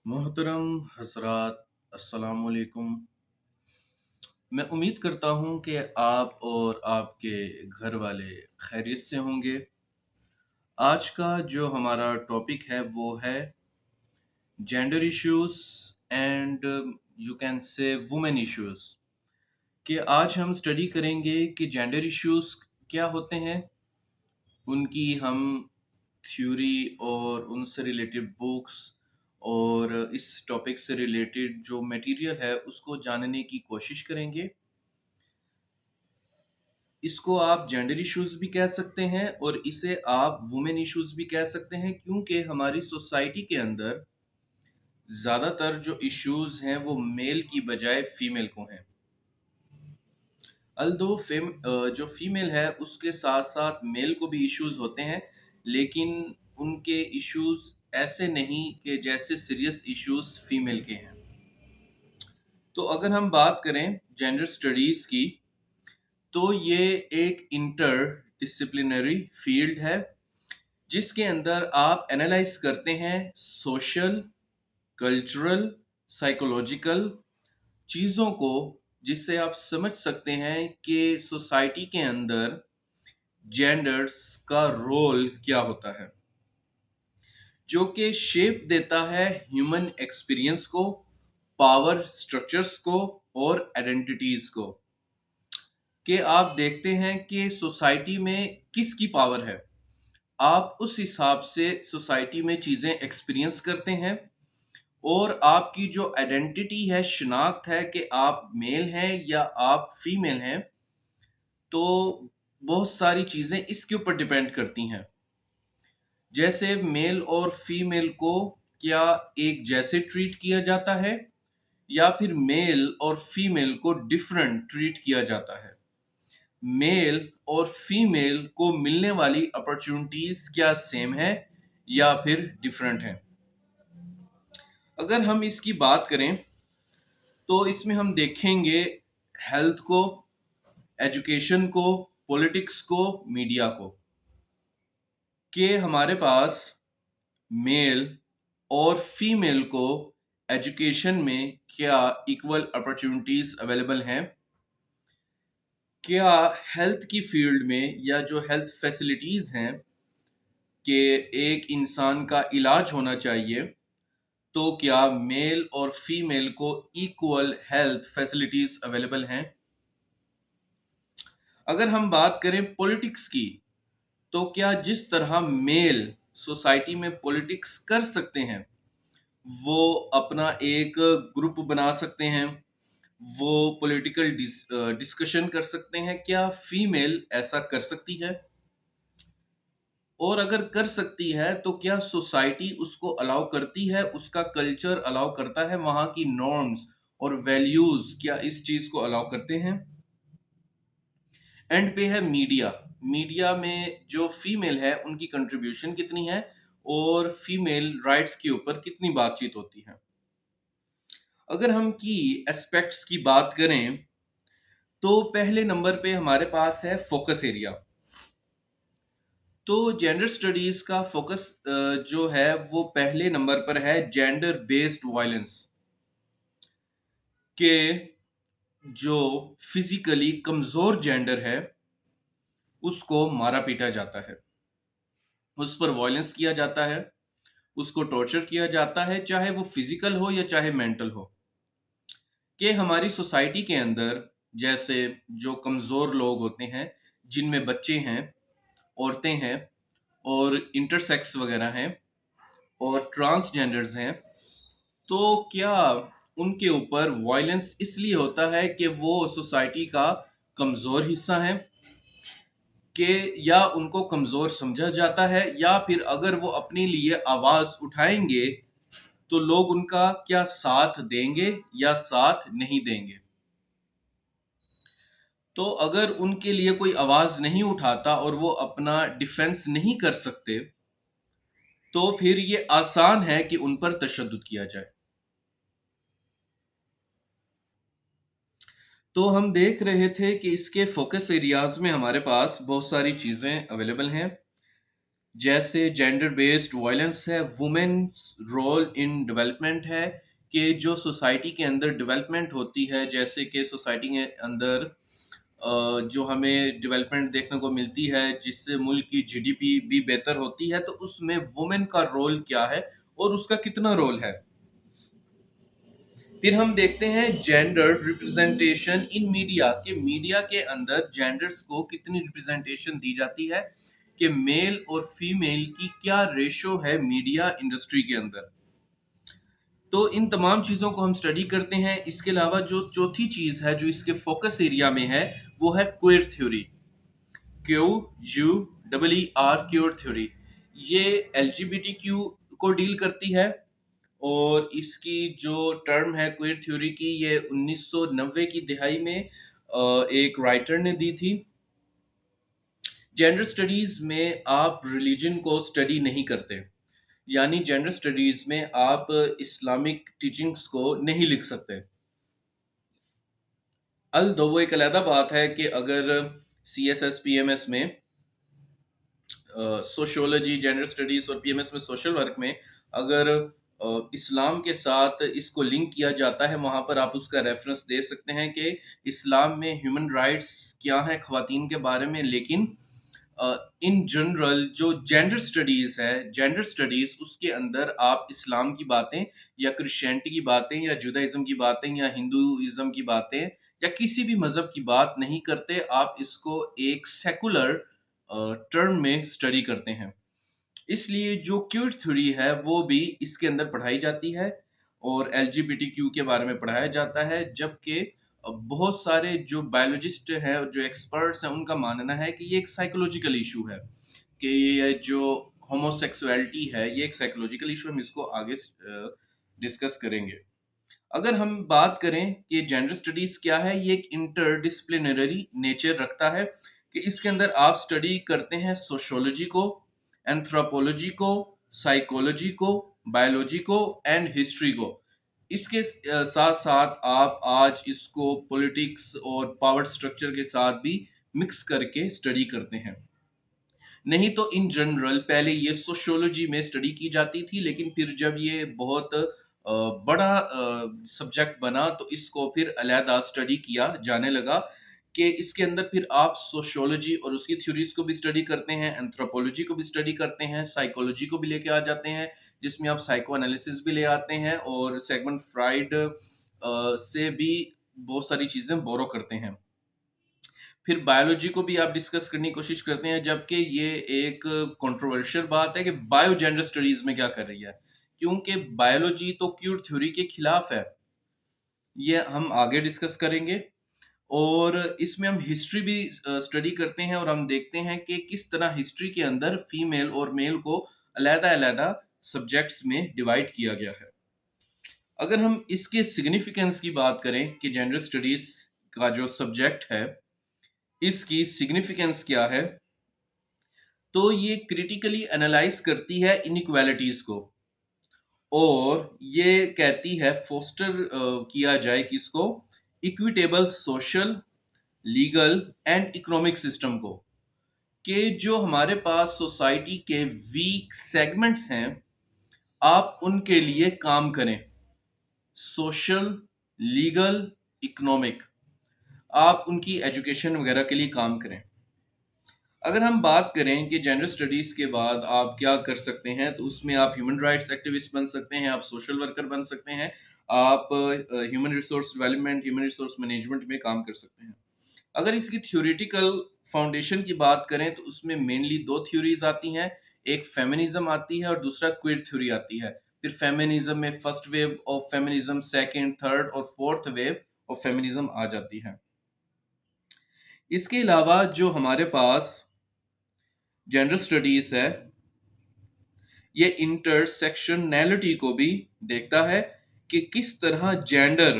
मोहतरम हजरात, अस्सलाम वालेकुम। मैं उम्मीद करता हूँ कि आप और आपके घर वाले खैरियत से होंगे। आज का जो हमारा टॉपिक है वो है gender issues and you can say women issues. कि आज हम स्टडी करेंगे कि जेंडर इश्यूज क्या होते हैं, उनकी हम थ्योरी और उनसे रिलेटेड बुक्स और इस टॉपिक से रिलेटेड जो मटेरियल है उसको जानने की कोशिश करेंगे। इसको आप जेंडर इश्यूज भी कह सकते हैं और इसे आप वुमेन इश्यूज भी कह सकते हैं, क्योंकि हमारी सोसाइटी के अंदर ज़्यादातर जो इश्यूज हैं वो मेल की बजाय फीमेल को हैं। अल्दो जो फीमेल है उसके साथ साथ मेल को भी इश्यूज होते हैं, लेकिन उनके इश्यूज ऐसे नहीं कि जैसे सीरियस इश्यूज फीमेल के हैं। तो अगर हम बात करें जेंडर स्टडीज की, तो ये एक इंटर डिसिप्लिनरी फील्ड है जिसके अंदर आप एनालाइज करते हैं सोशल, कल्चरल, साइकोलॉजिकल चीज़ों को, जिससे आप समझ सकते हैं कि सोसाइटी के अंदर जेंडर्स का रोल क्या होता है, जो कि शेप देता है ह्यूमन एक्सपीरियंस को, पावर स्ट्रक्चर्स को और आइडेंटिटीज को। कि आप देखते हैं कि सोसाइटी में किसकी पावर है, आप उस हिसाब से सोसाइटी में चीज़ें एक्सपीरियंस करते हैं। और आपकी जो आइडेंटिटी है, शिनाख्त है कि आप मेल हैं या आप फीमेल हैं, तो बहुत सारी चीज़ें इसके ऊपर डिपेंड करती हैं। जैसे मेल और फीमेल को क्या एक जैसे ट्रीट किया जाता है या फिर मेल और फीमेल को डिफरेंट ट्रीट किया जाता है। मेल और फीमेल को मिलने वाली अपॉर्चुनिटीज क्या सेम है या फिर डिफरेंट है। अगर हम इसकी बात करें तो इसमें हम देखेंगे हेल्थ को, एजुकेशन को, पॉलिटिक्स को, मीडिया को। कि हमारे पास मेल और फीमेल को एजुकेशन में क्या इक्वल अपॉर्चुनिटीज अवेलेबल हैं, क्या हेल्थ की फील्ड में या जो हेल्थ फैसिलिटीज हैं कि एक इंसान का इलाज होना चाहिए, तो क्या मेल और फीमेल को इक्वल हेल्थ फैसिलिटीज अवेलेबल हैं। अगर हम बात करें पॉलिटिक्स की, तो क्या जिस तरह मेल सोसाइटी में पॉलिटिक्स कर सकते हैं, वो अपना एक ग्रुप बना सकते हैं, वो पॉलिटिकल डिस्कशन कर सकते हैं, क्या फीमेल ऐसा कर सकती है? और अगर कर सकती है तो क्या सोसाइटी उसको अलाउ करती है, उसका कल्चर अलाउ करता है, वहां की नॉर्म्स और वैल्यूज क्या इस चीज को अलाउ करते हैं? एंड पे है मीडिया। मीडिया में जो फीमेल है उनकी कंट्रीब्यूशन कितनी है और फीमेल राइट्स के ऊपर कितनी बातचीत होती है। अगर हम की एस्पेक्ट्स की बात करें, तो पहले नंबर पे हमारे पास है फोकस एरिया। तो जेंडर स्टडीज का फोकस जो है वो पहले नंबर पर है जेंडर बेस्ड वायलेंस। के जो फिजिकली कमजोर जेंडर है उसको मारा पीटा जाता है, उस पर वायलेंस किया जाता है, उसको टॉर्चर किया जाता है, चाहे वो फिजिकल हो या चाहे मेंटल हो। कि हमारी सोसाइटी के अंदर जैसे जो कमज़ोर लोग होते हैं, जिनमें बच्चे हैं, औरतें हैं और इंटरसेक्स वगैरह हैं और ट्रांसजेंडर्स हैं, तो क्या उनके ऊपर वायलेंस इसलिए होता है कि वो सोसाइटी का कमज़ोर हिस्सा है, कि या उनको कमज़ोर समझा जाता है, या फिर अगर वो अपने लिए आवाज़ उठाएंगे तो लोग उनका क्या साथ देंगे या साथ नहीं देंगे। तो अगर उनके लिए कोई आवाज नहीं उठाता और वो अपना डिफेंस नहीं कर सकते, तो फिर ये आसान है कि उन पर तशद्दुद किया जाए। तो हम देख रहे थे कि इसके फोकस एरियाज में हमारे पास बहुत सारी चीजें अवेलेबल हैं, जैसे जेंडर बेस्ड वायलेंस है, वुमेन्स रोल इन डेवलपमेंट है, कि जो सोसाइटी के अंदर डेवलपमेंट होती है, जैसे कि सोसाइटी के अंदर जो हमें डेवलपमेंट देखने को मिलती है जिससे मुल्क की जीडीपी भी बेहतर होती है, तो उसमें वुमेन का रोल क्या है और उसका कितना रोल है। फिर हम देखते हैं जेंडर रिप्रेजेंटेशन इन मीडिया, के मीडिया के अंदर जेंडर्स को कितनी रिप्रेजेंटेशन दी जाती है, कि मेल और फीमेल की क्या रेशो है मीडिया इंडस्ट्री के अंदर। तो इन तमाम चीज़ों को हम स्टडी करते हैं। इसके अलावा जो चौथी चीज़ है जो इसके फोकस एरिया में है, वो है queer theory. Q U double E R, cure theory. ये एलजीबीटीक्यू को डील करती है, और इसकी जो टर्म है क्वेयर थ्योरी की, ये 1990 की दिहाई में एक राइटर ने दी थी। जेंडर स्टडीज में आप रिलीजन को स्टडी नहीं करते, यानी जेंडर स्टडीज में आप इस्लामिक टीचिंग्स को नहीं लिख सकते। अल दो वो एक अलहदा बात है कि अगर C S S P M S में सोशियोलॉजी, जेंडर स्टडीज और पीएमएस में सोशल वर्क में अगर इस्लाम के साथ इसको लिंक किया जाता है, वहां पर आप उसका रेफरेंस दे सकते हैं कि इस्लाम में ह्यूमन राइट्स क्या है ख्वातीन के बारे में। लेकिन इन जनरल जो जेंडर स्टडीज है, जेंडर स्टडीज उसके अंदर आप इस्लाम की बातें या क्रिश्चियनिटी की बातें या जुदाइज्म की बातें या हिंदुइज्म की बातें या किसी भी मजहब की बात नहीं करते, आप इसको एक सेकुलर टर्म में स्टडी करते हैं। इसलिए जो क्यूर थ्योरी है वो भी इसके अंदर पढ़ाई जाती है, और एलजीबीटीक्यू के बारे में पढ़ाया जाता है। जबकि बहुत सारे जो बायोलॉजिस्ट हैं और जो एक्सपर्ट्स हैं उनका मानना है कि ये एक साइकोलॉजिकल इशू है, कि ये जो होमोसेक्सुअलिटी है ये एक साइकोलॉजिकल इशू, हम इसको आगे डिस्कस करेंगे। अगर हम बात करें कि जेंडर स्टडीज क्या है, ये एक इंटरडिसिप्लिनरी नेचर रखता है, कि इसके अंदर आप स्टडी करते हैं सोशियोलॉजी को, एंथ्रोपोलॉजी को, साइकोलॉजी को, बायोलॉजी को एंड हिस्ट्री को। इसके साथ साथ आप आज इसको पॉलिटिक्स और पावर स्ट्रक्चर के साथ भी मिक्स करके स्टडी करते हैं। नहीं तो इन जनरल पहले ये सोशियोलॉजी में स्टडी की जाती थी, लेकिन फिर जब ये बहुत बड़ा सब्जेक्ट बना तो इसको फिर अलहदा स्टडी किया जाने लगा, कि इसके अंदर फिर आप सोशियोलॉजी और उसकी थ्योरीज को भी स्टडी करते हैं, एंथ्रोपोलॉजी को भी स्टडी करते हैं, साइकोलॉजी को भी लेके आ जाते हैं, जिसमें आप साइको एनालिसिस भी ले आते हैं, और सेगमेंट फ्राइड से भी बहुत सारी चीजें बोरो करते हैं। फिर बायोलॉजी को भी आप डिस्कस करने की कोशिश करते हैं, जबकि ये एक कंट्रोवर्शियल बात है कि बायो जेंडर स्टडीज में क्या कर रही है, क्योंकि बायोलॉजी तो क्यूर थ्योरी के खिलाफ है। ये हम आगे डिस्कस करेंगे। और इसमें हम हिस्ट्री भी स्टडी करते हैं, और हम देखते हैं कि किस तरह हिस्ट्री के अंदर फीमेल और मेल को अलहदा अलहदा सब्जेक्ट्स में डिवाइड किया गया है। अगर हम इसके सिग्निफिकेंस की बात करें कि जेंडर स्टडीज का जो सब्जेक्ट है इसकी सिग्निफिकेंस क्या है, तो ये क्रिटिकली एनालाइज करती है इनइक्वालिटीज को, और ये कहती है फोस्टर किया जाए किसको, equitable social, legal and economic system को, कि जो हमारे पास सोसाइटी के वीक सेगमेंट्स हैं आप उनके लिए काम करें। सोशल, लीगल, इकोनॉमिक, आप उनकी एजुकेशन वगैरह के लिए काम करें। अगर हम बात करें कि जेंडर स्टडीज के बाद आप क्या कर सकते हैं, तो उसमें आप ह्यूमन राइट्स एक्टिविस्ट बन सकते हैं, आप सोशल वर्कर बन सकते हैं, आप human resource development, human resource management में काम कर सकते हैं। अगर इसकी थ्योरेटिकल फाउंडेशन की बात करें तो उसमें मेनली दो थ्योरीज आती हैं, एक फेमिनिज्म आती है और दूसरा क्वेयर थ्योरी आती है। फिर फेमिनिज्म में first wave of feminism, second, third और फोर्थ वेव ऑफ फेमिनिज्म आ जाती है। इसके अलावा जो हमारे पास जेंडर स्टडीज है, ये इंटरसेक्शनैलिटी को भी देखता है, कि किस तरह जेंडर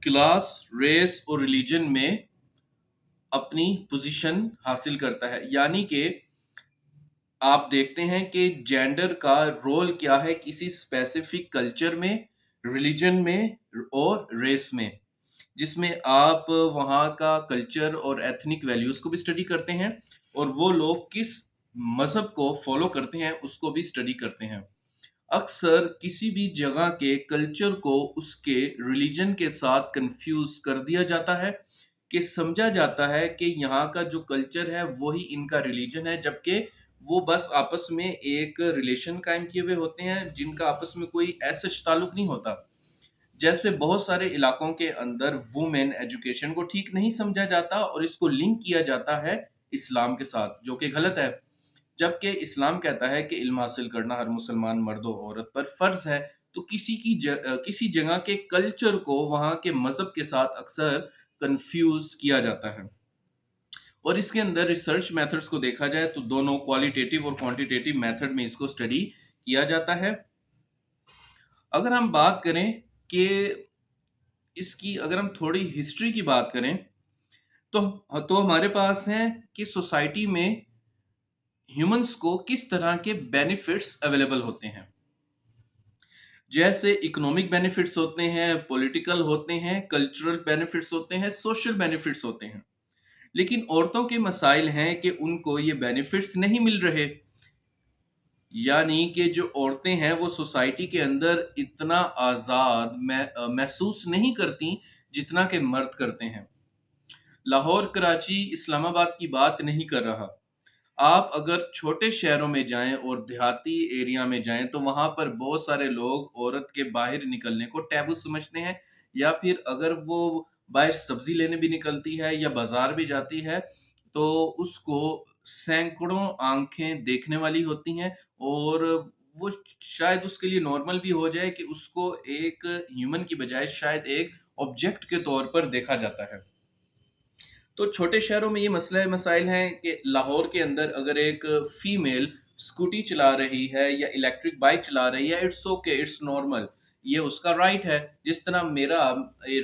क्लास, रेस और रिलीजन में अपनी पोजीशन हासिल करता है। यानी कि आप देखते हैं कि जेंडर का रोल क्या है किसी स्पेसिफिक कल्चर में, रिलीजन में और रेस में, जिसमें आप वहाँ का कल्चर और एथनिक वैल्यूज को भी स्टडी करते हैं, और वो लोग किस मज़हब को फ़ॉलो करते हैं, उसको भी स्टडी करते हैं। अक्सर किसी भी जगह के कल्चर को उसके रिलीजन के साथ कंफ्यूज कर दिया जाता है कि समझा जाता है कि यहाँ का जो कल्चर है वही इनका रिलीजन है, जबकि वो बस आपस में एक रिलेशन कायम किए हुए होते हैं जिनका आपस में कोई ऐसा ताल्लुक नहीं होता। जैसे बहुत सारे इलाकों के अंदर वुमेन एजुकेशन को ठीक नहीं समझा जाता और इसको लिंक किया जाता है इस्लाम के साथ, जो कि गलत है। जबकि इस्लाम कहता है कि इल्म हासिल करना हर मुसलमान मर्द और औरत पर फ़र्ज़ है। तो किसी जगह के कल्चर को वहाँ के मज़हब के साथ अक्सर कन्फ्यूज़ किया जाता है। और इसके अंदर रिसर्च मेथड्स को देखा जाए तो दोनों क्वालिटेटिव और क्वांटिटेटिव मेथड में इसको स्टडी किया जाता है। अगर हम बात करें कि इसकी अगर हम थोड़ी हिस्ट्री की बात करें तो हमारे पास है कि सोसाइटी में ह्यूमंस को किस तरह के बेनिफिट्स अवेलेबल होते हैं। जैसे इकोनॉमिक बेनिफिट्स होते हैं, पॉलिटिकल होते हैं, कल्चरल बेनिफिट्स होते हैं, सोशल बेनिफिट्स होते हैं। लेकिन औरतों के मसाइल हैं कि उनको ये बेनिफिट्स नहीं मिल रहे। यानी कि जो औरतें हैं वो सोसाइटी के अंदर इतना आज़ाद महसूस नहीं करती जितना कि मर्द करते हैं। लाहौर, कराची, इस्लामाबाद की बात नहीं कर रहा। आप अगर छोटे शहरों में जाएँ और देहाती एरिया में जाएँ, तो वहाँ पर बहुत सारे लोग औरत के बाहर निकलने को टैबू समझते हैं, या फिर अगर वो बाहर सब्ज़ी लेने भी निकलती है या बाज़ार भी जाती है, तो उसको सैकड़ों आँखें देखने वाली होती हैं और वो शायद उसके लिए नॉर्मल भी हो जाए कि उसको एक ह्यूमन की बजाय शायद एक ऑब्जेक्ट के तौर पर देखा जाता है। तो छोटे शहरों में ये मसला मसाइल हैं कि लाहौर के अंदर अगर एक फीमेल स्कूटी चला रही है या इलेक्ट्रिक बाइक चला रही है, इट्स ओके, इट्स नॉर्मल, ये उसका राइट है। जिस तरह मेरा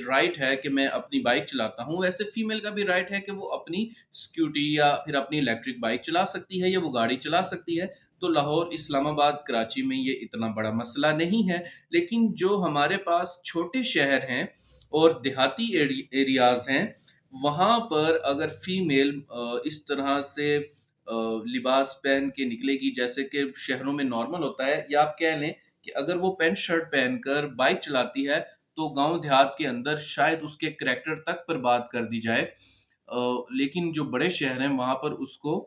राइट है कि मैं अपनी बाइक चलाता हूँ, वैसे फीमेल का भी राइट है कि वो अपनी स्कूटी या फिर अपनी इलेक्ट्रिक बाइक चला सकती है या वो गाड़ी चला सकती है। तो लाहौर, इस्लामाबाद, कराची में ये इतना बड़ा मसला नहीं है। लेकिन जो हमारे पास छोटे शहर हैं और देहाती एरियाज हैं, वहाँ पर अगर फीमेल इस तरह से लिबास पहन के निकलेगी जैसे कि शहरों में नॉर्मल होता है, या आप कह लें कि अगर वो पैंट शर्ट पहनकर बाइक चलाती है, तो गाँव देहात के अंदर शायद उसके करैक्टर तक पर बात कर दी जाए। लेकिन जो बड़े शहर हैं वहाँ पर उसको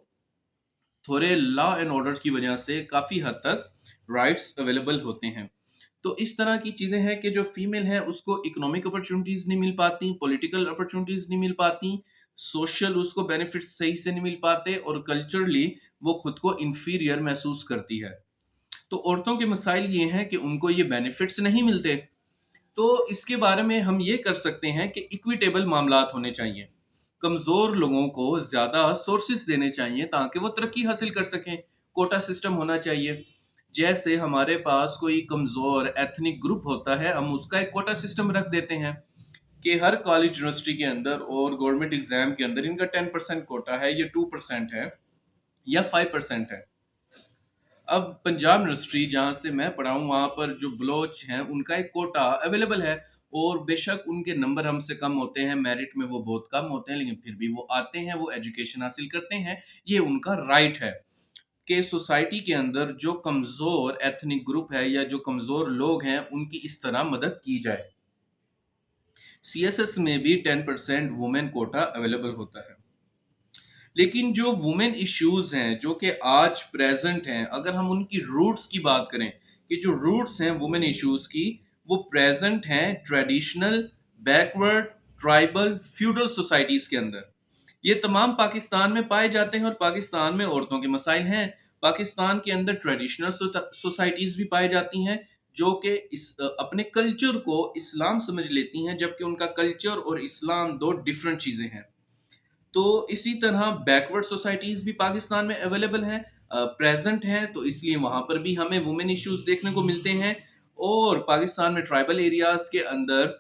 थोड़े लॉ एंड ऑर्डर की वजह से काफ़ी हद तक राइट्स अवेलेबल होते हैं। तो इस तरह की चीज़ें हैं कि जो फीमेल है उसको इकोनॉमिक अपॉर्च्युनिटीज़ नहीं मिल पाती, पॉलिटिकल अपॉर्च्युनिटीज़ नहीं मिल पाती, सोशल उसको बेनिफिट्स सही से नहीं मिल पाते और कल्चरली वो खुद को इंफीरियर महसूस करती है। तो औरतों के मसाइल ये हैं कि उनको ये बेनिफिट्स नहीं मिलते। तो इसके बारे में हम ये कर सकते हैं कि इक्विटेबल मामलात होने चाहिए। कमज़ोर लोगों को ज़्यादा सोर्सेस देने चाहिए ताकि वो तरक्की हासिल कर सकें। कोटा सिस्टम होना चाहिए। जैसे हमारे पास कोई कमज़ोर एथनिक ग्रुप होता है, हम उसका एक कोटा सिस्टम रख देते हैं कि हर कॉलेज यूनिवर्सिटी के अंदर और गवर्नमेंट एग्ज़ाम के अंदर इनका 10% कोटा है, ये 2% है या 5% है। अब पंजाब यूनिवर्सिटी जहाँ से मैं पढ़ा हूँ, वहाँ पर जो बलोच हैं, उनका एक कोटा अवेलेबल है और बेशक उनके नंबर हमसे कम होते हैं, मेरिट में वो बहुत कम होते हैं, लेकिन फिर भी वो आते हैं, वो एजुकेशन हासिल करते हैं, ये उनका राइट है कि सोसाइटी के अंदर जो कमज़ोर एथनिक ग्रुप है या जो कमज़ोर लोग हैं, उनकी इस तरह मदद की जाए। सीएसएस में भी 10% वुमेन कोटा अवेलेबल होता है। लेकिन जो वुमेन इश्यूज हैं जो कि आज प्रेजेंट हैं, अगर हम उनकी रूट्स की बात करें कि जो रूट्स हैं वुमेन इश्यूज की, वो प्रेजेंट हैं traditional, backward, tribal, feudal societies के अंदर। ये तमाम पाकिस्तान में पाए जाते हैं और पाकिस्तान में औरतों के मसाइल हैं। पाकिस्तान के अंदर ट्रेडिशनल सोसाइटीज भी पाई जाती हैं जो कि अपने कल्चर को इस्लाम समझ लेती हैं, जबकि उनका कल्चर और इस्लाम दो डिफरेंट चीजें हैं। तो इसी तरह बैकवर्ड सोसाइटीज भी पाकिस्तान में अवेलेबल हैं, प्रेजेंट हैं, तो इसलिए वहां पर भी हमें वुमेन इश्यूज देखने को मिलते हैं। और पाकिस्तान में ट्राइबल एरियाज के अंदर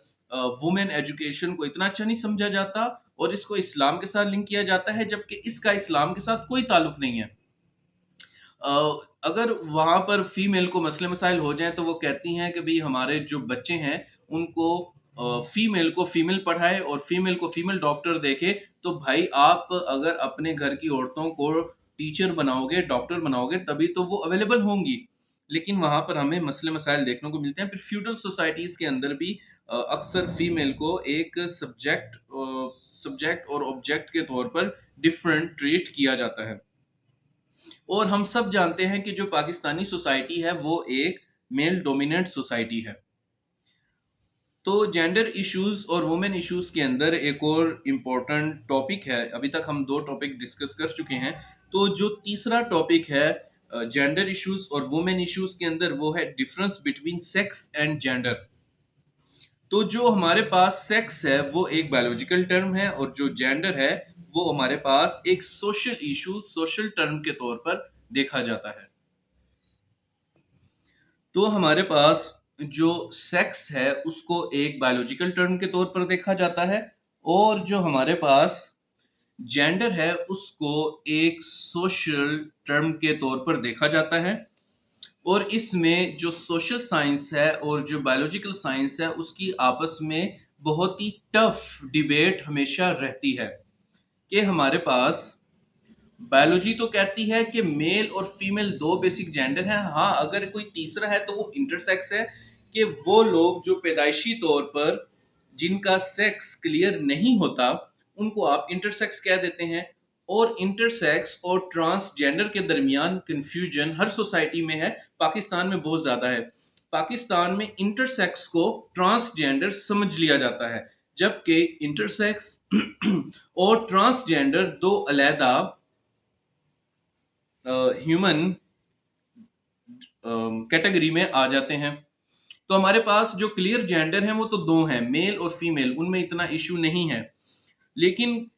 वुमेन एजुकेशन को इतना अच्छा नहीं समझा जाता और इसको इस्लाम के साथ लिंक किया जाता है, जबकि इसका इस्लाम के साथ कोई ताल्लुक नहीं है। अ, अगर वहाँ पर फीमेल को मसले मसाइल हो जाएँ तो वो कहती हैं कि भई हमारे जो बच्चे हैं उनको फीमेल को फीमेल पढ़ाए और फीमेल को फीमेल डॉक्टर देखे। तो भाई आप अगर अपने घर की औरतों को टीचर बनाओगे, डॉक्टर बनाओगे, तभी तो वो अवेलेबल होंगी। लेकिन वहाँ पर हमें मसले-मसाइल देखने को मिलते हैं। फिर फ्यूडल सोसाइटीज़ के अंदर भी अक्सर फीमेल को एक सब्जेक्ट और ऑब्जेक्ट के तौर पर डिफरेंट ट्रीट किया जाता है। और हम सब जानते हैं कि जो पाकिस्तानी सोसाइटी है वो एक मेल डोमिनेंट सोसाइटी है। तो जेंडर इश्यूज और वुमेन इश्यूज के अंदर एक और इम्पोर्टेंट टॉपिक है। अभी तक हम 2 टॉपिक डिस्कस कर चुके हैं। तो जो तीसरा टॉपिक है जेंडर इश्यूज और वुमेन इश्यूज के अंदर, वो है difference between sex and gender. तो जो हमारे पास सेक्स है वो एक बायोलॉजिकल टर्म है, और जो जेंडर है वो हमारे पास एक सोशल इशू, सोशल टर्म के तौर पर देखा जाता है। तो हमारे पास जो सेक्स है उसको एक बायोलॉजिकल टर्म के तौर पर देखा जाता है, और जो हमारे पास जेंडर है उसको एक सोशल टर्म के तौर पर देखा जाता है। और इसमें जो सोशल साइंस है और जो बायोलॉजिकल साइंस है उसकी आपस में बहुत ही टफ डिबेट हमेशा रहती है कि हमारे पास बायोलॉजी तो कहती है कि मेल और फीमेल दो बेसिक जेंडर हैं। हाँ, अगर कोई तीसरा है तो वो इंटरसेक्स है, कि वो लोग जो पैदाइशी तौर पर जिनका सेक्स क्लियर नहीं होता उनको आप इंटरसेक्स कह देते हैं। और इंटरसेक्स और ट्रांसजेंडर के दरमियान कंफ्यूजन हर सोसाइटी में है, पाकिस्तान में बहुत ज्यादा है। पाकिस्तान में इंटरसेक्स को ट्रांसजेंडर समझ लिया जाता है, जबकि इंटरसेक्स और ट्रांसजेंडर दो अलहदा ह्यूमन कैटेगरी में आ जाते हैं। तो हमारे पास जो क्लियर जेंडर है वो तो दो हैं, मेल और फीमेल, उनमें इतना इशू नहीं है। लेकिन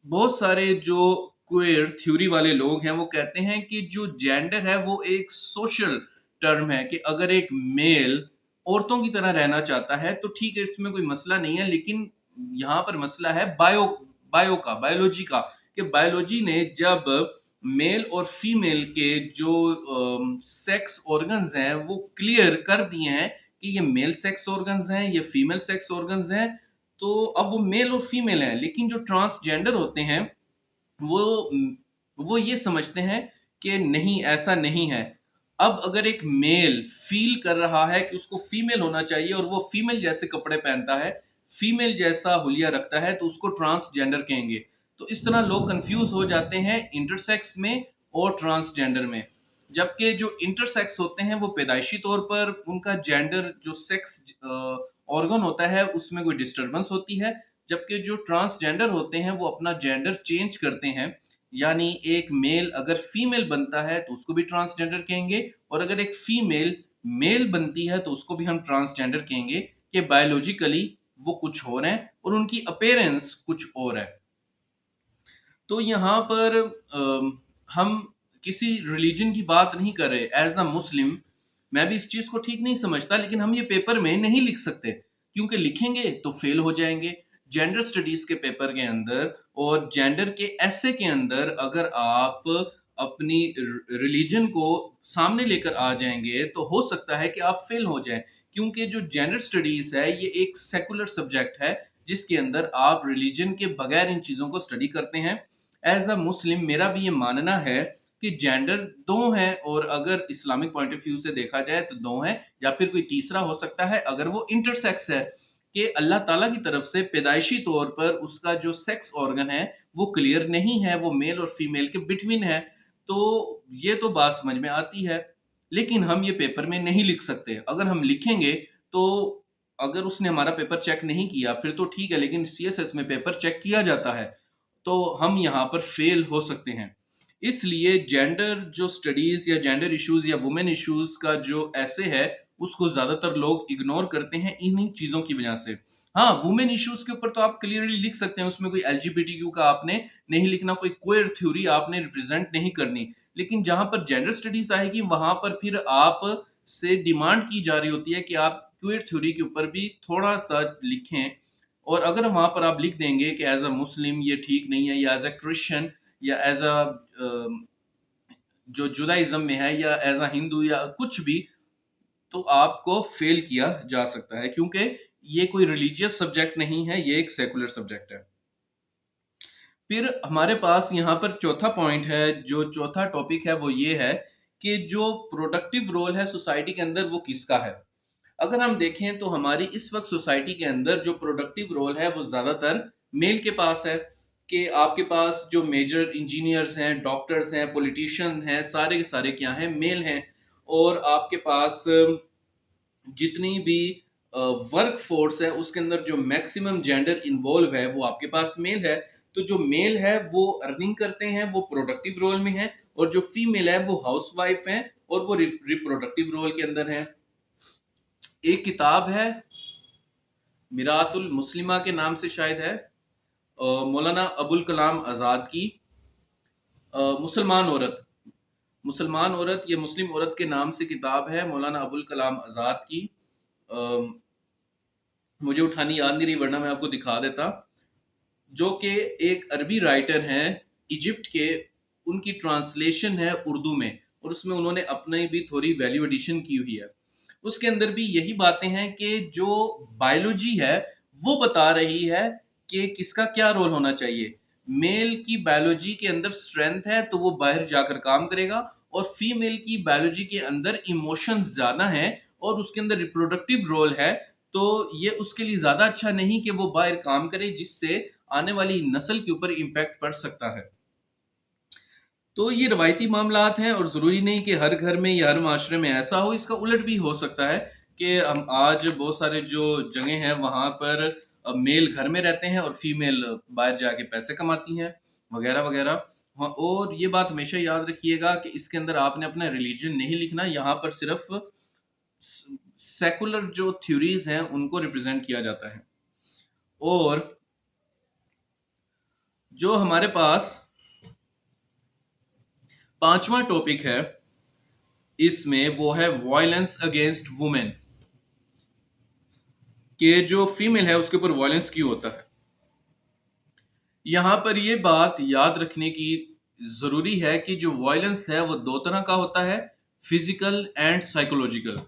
बहुत सारे जो क्वेयर थ्योरी वाले लोग हैं वो कहते हैं कि जो जेंडर है वो एक सोशल टर्म है, कि अगर एक मेल औरतों की तरह रहना चाहता है तो ठीक है, इसमें कोई मसला नहीं है। लेकिन यहाँ पर मसला है बायोलॉजी का, कि बायोलॉजी ने जब मेल और फीमेल के जो सेक्स ऑर्गन्स हैं वो क्लियर कर दिए हैं कि ये मेल सेक्स ऑर्गन्स हैं, ये फीमेल सेक्स ऑर्गन्स हैं, तो अब वो मेल और फीमेल हैं। लेकिन जो ट्रांसजेंडर होते हैं वो वो ये समझते हैं कि नहीं, ऐसा नहीं है। अब अगर एक मेल फील कर रहा है कि उसको फीमेल होना चाहिए और वो फीमेल जैसे कपड़े पहनता है, फीमेल जैसा हुलिया रखता है, तो उसको ट्रांसजेंडर कहेंगे। तो इस तरह लोग कंफ्यूज हो जाते हैं इंटरसेक्स में और ट्रांसजेंडर में। जबकि जो इंटरसेक्स होते हैं वो पैदाइशी तौर पर उनका जेंडर, जो सेक्स ऑर्गन होता है उसमें कोई डिस्टरबेंस होती है। जबकि जो ट्रांसजेंडर होते हैं वो अपना जेंडर चेंज करते हैं। यानी एक मेल अगर फीमेल बनता है तो उसको भी ट्रांसजेंडर कहेंगे, और अगर एक फीमेल मेल बनती है तो उसको भी हम ट्रांसजेंडर कहेंगे, कि बायोलॉजिकली वो कुछ और है और उनकी अपीयरेंस कुछ और है। तो यहाँ पर हम किसी रिलीजन की बात नहीं कर रहे। एज अ मुस्लिम मैं भी इस चीज को ठीक नहीं समझता, लेकिन हम ये पेपर में नहीं लिख सकते, क्योंकि लिखेंगे तो फेल हो जाएंगे। जेंडर स्टडीज के पेपर के अंदर और जेंडर के ऐसे के अंदर अगर आप अपनी रिलीजन को सामने लेकर आ जाएंगे तो हो सकता है कि आप फेल हो जाएं, क्योंकि जो जेंडर स्टडीज है ये एक सेकुलर सब्जेक्ट है जिसके अंदर आप रिलीजन के बगैर इन चीजों को स्टडी करते हैं। एज अ मुस्लिम मेरा भी ये मानना है कि जेंडर दो हैं, और अगर इस्लामिक पॉइंट ऑफ व्यू से देखा जाए तो दो हैं, या फिर कोई तीसरा हो सकता है अगर वो इंटरसेक्स है, कि अल्लाह ताला की तरफ से पैदाइशी तौर पर उसका जो सेक्स ऑर्गन है वो क्लियर नहीं है, वो मेल और फीमेल के बिटवीन है। तो ये तो बात समझ में आती है, लेकिन हम ये पेपर में नहीं लिख सकते। अगर हम लिखेंगे तो अगर उसने हमारा पेपर चेक नहीं किया फिर तो ठीक है, लेकिन सीएसएस में पेपर चेक किया जाता है, तो हम यहाँ पर फेल हो सकते हैं। इसलिए जेंडर जो स्टडीज या जेंडर इश्यूज या वुमेन इश्यूज का जो ऐसे है उसको ज्यादातर लोग इग्नोर करते हैं इन्हीं चीजों की वजह से। हाँ, वुमेन इश्यूज के ऊपर तो आप क्लियरली लिख सकते हैं, उसमें कोई एलजीबीटीक्यू का आपने नहीं लिखना, कोई क्वेयर थ्योरी आपने रिप्रेजेंट नहीं करनी। लेकिन जहां पर जेंडर स्टडीज आएगी वहां पर फिर आप से डिमांड की जा रही होती है कि आप क्वेयर थ्योरी के ऊपर भी थोड़ा सा लिखें। और अगर वहां पर आप लिख देंगे कि एज अ मुस्लिम ये ठीक नहीं है, या एज अ क्रिश्चियन, या एज अ जो जुदाइज्म में है, या एज अ हिंदू, या कुछ भी, तो आपको फेल किया जा सकता है, क्योंकि ये कोई रिलीजियस सब्जेक्ट नहीं है, ये एक सेकुलर सब्जेक्ट है। फिर हमारे पास यहाँ पर चौथा पॉइंट है, जो चौथा टॉपिक है वो ये है कि जो प्रोडक्टिव रोल है सोसाइटी के अंदर वो किसका है। अगर हम देखें तो हमारी इस वक्त सोसाइटी के अंदर जो प्रोडक्टिव रोल है वो ज्यादातर मेल के पास है, कि आपके पास जो मेजर इंजीनियर्स हैं, डॉक्टर्स हैं, पॉलिटिशियन हैं, सारे के सारे क्या हैं, मेल हैं। और आपके पास जितनी भी वर्क फोर्स है उसके अंदर जो मैक्सिमम जेंडर इन्वॉल्व है वो आपके पास मेल है। तो जो मेल है वो अर्निंग करते हैं, वो प्रोडक्टिव रोल में है, और जो फीमेल है वो हाउसवाइफ है और वो रिप्रोडक्टिव रोल के अंदर है। एक किताब है मिरातुल मुस्लिमा के नाम से शायद है, मौलाना अबुल कलाम आज़ाद की, मुसलमान औरत। मुसलमान औरत, ये मुस्लिम औरत के नाम से किताब है, मौलाना अबुल कलाम आज़ाद की। मुझे उठानी याद नहीं रही वरना मैं आपको दिखा देता। जो कि एक अरबी राइटर हैं इजिप्ट के, उनकी ट्रांसलेशन है उर्दू में, और उसमें उन्होंने अपनी भी थोड़ी वैल्यू एडिशन की हुई है। उसके अंदर भी यही बातें हैं कि जो बायोलॉजी है वो बता रही है कि किसका क्या रोल होना चाहिए। मेल की बायोलॉजी के अंदर स्ट्रेंथ है तो वो बाहर जाकर काम करेगा, और फीमेल की बायोलॉजी के अंदर इमोशंस ज्यादा है और उसके अंदर रिप्रोडक्टिव रोल है। तो ये उसके लिए ज्यादा अच्छा नहीं कि वो बाहर काम करे, जिससे आने वाली नस्ल के ऊपर इम्पैक्ट पड़ सकता है। तो ये रवायती मामलात हैं, और ज़रूरी नहीं कि हर घर में या हर माशरे में ऐसा हो। इसका उलट भी हो सकता है कि हम आज बहुत सारे जो जगह हैं वहाँ पर मेल घर में रहते हैं और फीमेल बाहर जाके पैसे कमाती हैं, वगैरह वगैरह। हाँ, और ये बात हमेशा याद रखिएगा कि इसके अंदर आपने अपना रिलीजन नहीं लिखना, यहाँ पर सिर्फ सेकुलर जो थ्योरीज हैं उनको रिप्रेजेंट किया जाता है। और जो हमारे पास पांचवा टॉपिक है इसमें, वो है वायलेंस अगेंस्ट वुमेन, कि जो फीमेल है उसके ऊपर वायलेंस क्यों होता है। यहां पर ये बात याद रखने की जरूरी है कि जो वायलेंस है वो दो तरह का होता है, फिजिकल एंड साइकोलॉजिकल।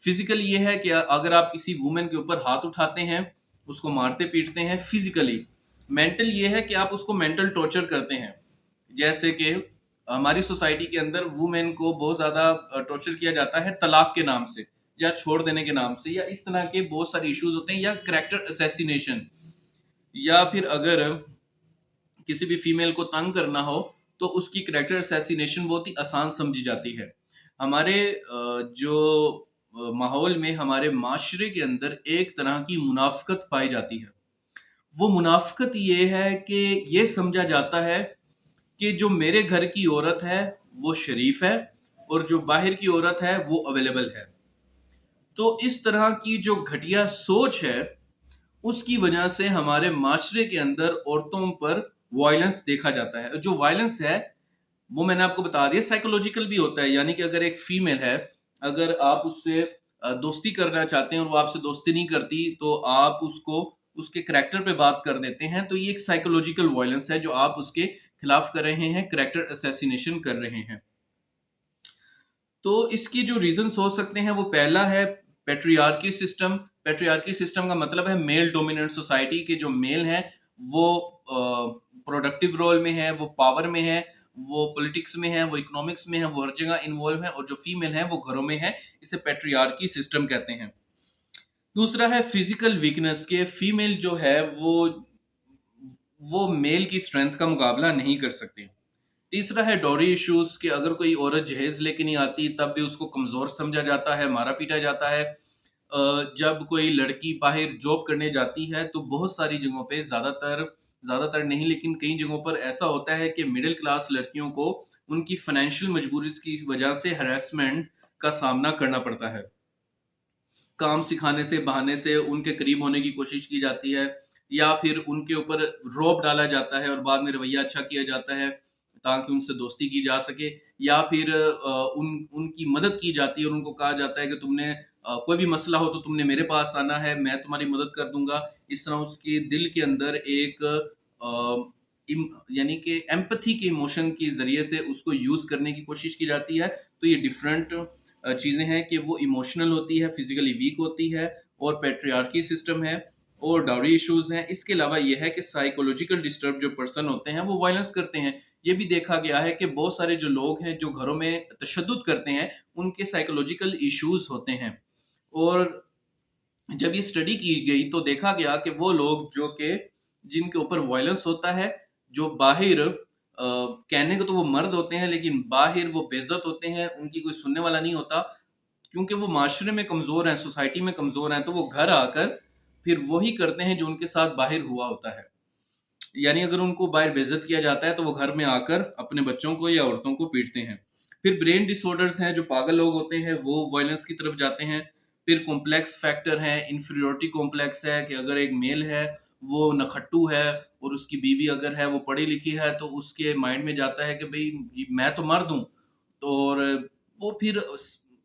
फिजिकल ये है कि अगर आप किसी वुमेन के ऊपर हाथ उठाते हैं, उसको मारते पीटते हैं फिजिकली। मेंटल ये है कि आप उसको मेंटल टॉर्चर करते हैं, जैसे कि हमारी सोसाइटी के अंदर वुमेन को बहुत ज्यादा टॉर्चर किया जाता है तलाक के नाम से, या छोड़ देने के नाम से, या इस तरह के बहुत सारे इश्यूज होते हैं, या करेक्टर असैसिनेशन। या फिर अगर किसी भी फीमेल को तंग करना हो तो उसकी करेक्टर असैसिनेशन बहुत ही आसान समझी जाती है। हमारे जो माहौल में, हमारे माशरे के अंदर एक तरह की मुनाफकत पाई जाती है। वो मुनाफकत ये है कि ये समझा जाता है कि जो मेरे घर की औरत है वो शरीफ है, और जो बाहर की औरत है वो अवेलेबल है। तो इस तरह की जो घटिया सोच है उसकी वजह से हमारे माशरे के अंदर औरतों पर वायलेंस देखा जाता है। जो वायलेंस है वो मैंने आपको बता दिया साइकोलॉजिकल भी होता है, यानी कि अगर एक फीमेल है, अगर आप उससे दोस्ती करना चाहते हैं और वो आपसे दोस्ती नहीं करती तो आप उसको उसके करैक्टर पे बात कर देते हैं, तो ये एक साइकोलॉजिकल वायलेंस है जो आप उसके खिलाफ कर रहे हैं, करैक्टर असैसिनेशन कर रहे हैं। तो इसकी जो रीजंस हो सकते हैं, वो पहला है पेट्रियार्की सिस्टम। पेट्रियार्की सिस्टम का मतलब है मेल डोमिनेंट सोसाइटी के जो मेल हैं वो प्रोडक्टिव रोल में है, वो पावर में है, वो पॉलिटिक्स में है, वो इकोनॉमिक्स में है, वो हर जगह इन्वॉल्व है, और जो फीमेल है वो घरों में है। इसे पेट्रियार्की सिस्टम कहते हैं। दूसरा है फिजिकल वीकनेस, के फीमेल जो है वो मेल की स्ट्रेंथ का मुकाबला नहीं कर सकती। तीसरा है डोरी इश्यूज, कि अगर कोई औरत जहेज लेके नहीं आती तब भी उसको कमजोर समझा जाता है, मारा पीटा जाता है। जब कोई लड़की बाहर जॉब करने जाती है तो बहुत सारी जगहों पे, ज्यादातर नहीं लेकिन कई जगहों पर ऐसा होता है कि मिडिल क्लास लड़कियों को उनकी फाइनेंशियल मजबूरी की वजह से हरासमेंट का सामना करना पड़ता है। काम सिखाने से, बहाने से उनके करीब होने की कोशिश की जाती है, या फिर उनके ऊपर रौब डाला जाता है और बाद में रवैया अच्छा किया जाता है ताकि उनसे दोस्ती की जा सके। या फिर उनकी मदद की जाती है और उनको कहा जाता है कि तुमने कोई भी मसला हो तो तुमने मेरे पास आना है, मैं तुम्हारी मदद कर दूंगा। इस तरह उसके दिल के अंदर एक यानी कि एम्पैथी के इमोशन के जरिए से उसको यूज करने की कोशिश की जाती है। तो ये डिफरेंट चीजें हैं कि वो इमोशनल होती है, फिजिकली वीक होती है, और पेट्रियार्की सिस्टम है। और डाउरी इश्यूज हैं। इसके अलावा ये है कि साइकोलॉजिकल डिस्टर्ब जो पर्सन होते हैं वो वायलेंस करते हैं। ये भी देखा गया है कि बहुत सारे जो लोग हैं जो घरों में तशद्दुद करते हैं, उनके साइकोलॉजिकल इश्यूज होते हैं। और जब ये स्टडी की गई तो देखा गया कि वो लोग जो कि जिनके ऊपर वायलेंस होता है, जो बाहिर कहने को तो वो मर्द होते हैं लेकिन बाहिर वो बेइज्जत होते हैं, उनकी कोई सुनने वाला नहीं होता, क्योंकि वो माशरे में कमज़ोर हैं, सोसाइटी में कमज़ोर हैं, तो वो घर आकर फिर वही करते हैं जो उनके साथ बाहर हुआ होता है। यानी अगर उनको बाहर बेइज्जत किया जाता है तो वो घर में आकर अपने बच्चों को या औरतों को पीटते हैं। फिर ब्रेन डिसऑर्डर्स हैं, जो पागल लोग होते हैं वो वायलेंस की तरफ जाते हैं। फिर कॉम्प्लेक्स फैक्टर हैं, इन्फीरियॉरिटी कॉम्प्लेक्स है कि अगर एक मेल है वो नखट्टू है और उसकी बीवी अगर है वो पढ़ी लिखी है, तो उसके माइंड में जाता है कि भाई मैं तो मर्द हूँ। तो और वो फिर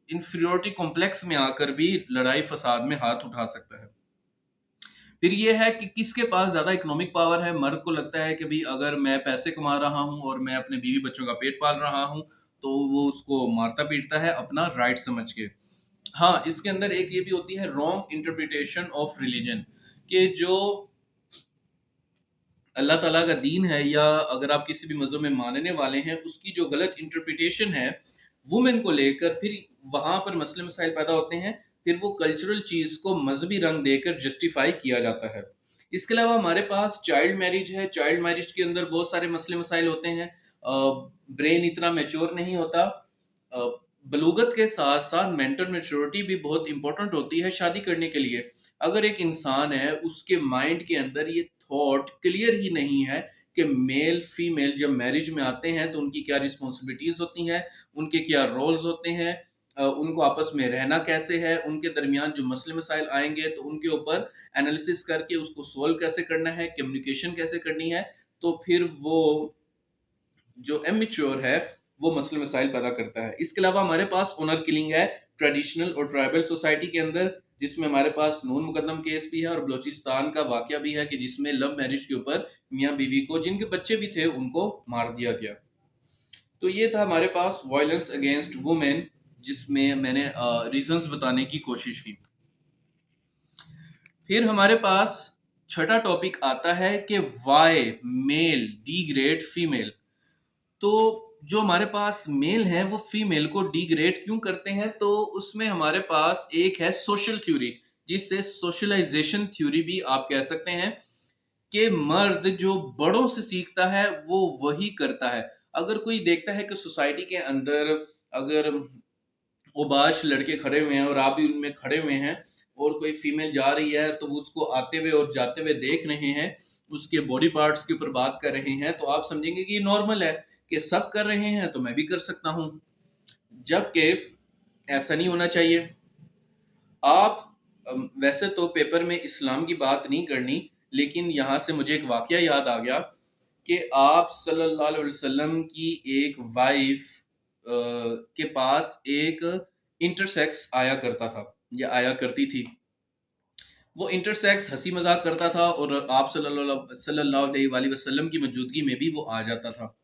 इन्फीरियॉरिटी कॉम्प्लेक्स में आकर भी लड़ाई फसाद में हाथ उठा सकता है। फिर ये है कि किसके पास ज़्यादा इकोनॉमिक पावर है। मर्द को लगता है कि भाई अगर मैं पैसे कमा रहा हूँ और मैं अपने बीवी बच्चों का पेट पाल रहा हूँ, तो वो उसको मारता पीटता है अपना राइट समझ के। हाँ, इसके अंदर एक ये भी होती है रॉन्ग इंटरप्रिटेशन ऑफ रिलीजन, कि जो अल्लाह ताला का दीन है या अगर आप किसी भी मज़हब में मानने वाले हैं, उसकी जो गलत इंटरप्रिटेशन है वुमेन को लेकर, फिर वहाँ पर मसले मसाइल पैदा होते हैं। फिर वो कल्चरल चीज़ को मजहबी रंग देकर जस्टिफाई किया जाता है। इसके अलावा हमारे पास चाइल्ड मैरिज है। चाइल्ड मैरिज के अंदर बहुत सारे मसले मसाइल होते हैं। ब्रेन इतना मैच्योर नहीं होता। अ, बलूगत के साथ साथ मेंटल मैच्योरिटी भी बहुत इंपॉर्टेंट होती है शादी करने के लिए। अगर एक इंसान है उसके माइंड के अंदर ये थॉट क्लियर ही नहीं है कि मेल फीमेल जब मैरिज में आते हैं तो उनकी क्या रिस्पॉन्सिबिलिटीज होती हैं, उनके क्या रोल्स होते हैं, उनको आपस में रहना कैसे है, उनके दरमियान जो मसले मसाइल आएंगे तो उनके ऊपर एनालिसिस करके उसको सोल्व कैसे करना है, कम्युनिकेशन कैसे करनी है। तो फिर वो जो इमेच्योर है वो मसले मसाइल पैदा करता है। इसके अलावा हमारे पास ऑनर किलिंग है ट्रेडिशनल और ट्राइबल सोसाइटी के अंदर, जिसमें हमारे पास नून मुकदम केस भी है और बलोचिस्तान का वाकया भी है कि जिसमें लव मैरिज के ऊपर मियाँ बीवी को, जिनके बच्चे भी थे, उनको मार दिया गया। तो ये था हमारे पास वायलेंस अगेंस्ट वुमेन, जिसमें मैंने रीजंस बताने की कोशिश की। फिर हमारे पास छठा टॉपिक आता है कि वाई मेल डिग्रेड फीमेल। तो जो हमारे पास मेल है वो फीमेल को डिग्रेड क्यों करते हैं, तो उसमें हमारे पास एक है सोशल थ्योरी, जिससे सोशलाइजेशन थ्योरी भी आप कह सकते हैं, कि मर्द जो बड़ों से सीखता है वो वही करता है। अगर कोई देखता है कि सोसाइटी के अंदर अगर ओबाश लड़के खड़े हुए हैं और आप भी उनमें खड़े हुए हैं और कोई फीमेल जा रही है तो वो उसको आते हुए और जाते हुए देख रहे हैं, उसके बॉडी पार्ट्स के ऊपर बात कर रहे हैं, तो आप समझेंगे कि ये नॉर्मल है, कि सब कर रहे हैं तो मैं भी कर सकता हूँ। जबकि ऐसा नहीं होना चाहिए। आप वैसे तो पेपर में इस्लाम की बात नहीं करनी, लेकिन यहाँ से मुझे एक वाकया याद आ गया कि आप सल्लल्लाहु अलैहि वसल्लम की एक वाइफ के पास एक इंटरसेक्स आया करता था या आया करती थी। वो इंटरसेक्स हंसी मजाक करता था और आप सल्लल्लाहु अलैहि वसल्लम की मौजूदगी में भी वो आ जाता था।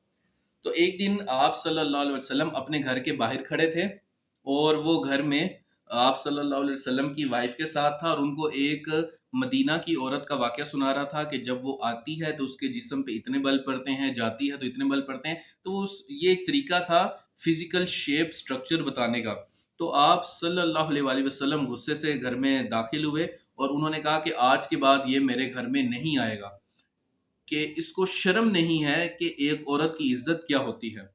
तो एक दिन आप सल्लल्लाहु अलैहि वसल्लम अपने घर के बाहर खड़े थे और वो घर में आप सल्लल्लाहु अलैहि वसल्लम की वाइफ के साथ था, और उनको एक मदीना की औरत का वाकया सुना रहा था कि जब वो आती है तो उसके जिस्म पे इतने बल पड़ते हैं, जाती है तो इतने बल पड़ते हैं। तो उस ये एक तरीका था फिजिकल शेप स्ट्रक्चर बताने का। तो आप सल्लल्लाहु अलैहि वसल्लम गुस्से से घर में दाखिल हुए और उन्होंने कहा कि आज के बाद ये मेरे घर में नहीं आएगा, कि इसको शर्म नहीं है कि एक औरत की इज्जत क्या होती है।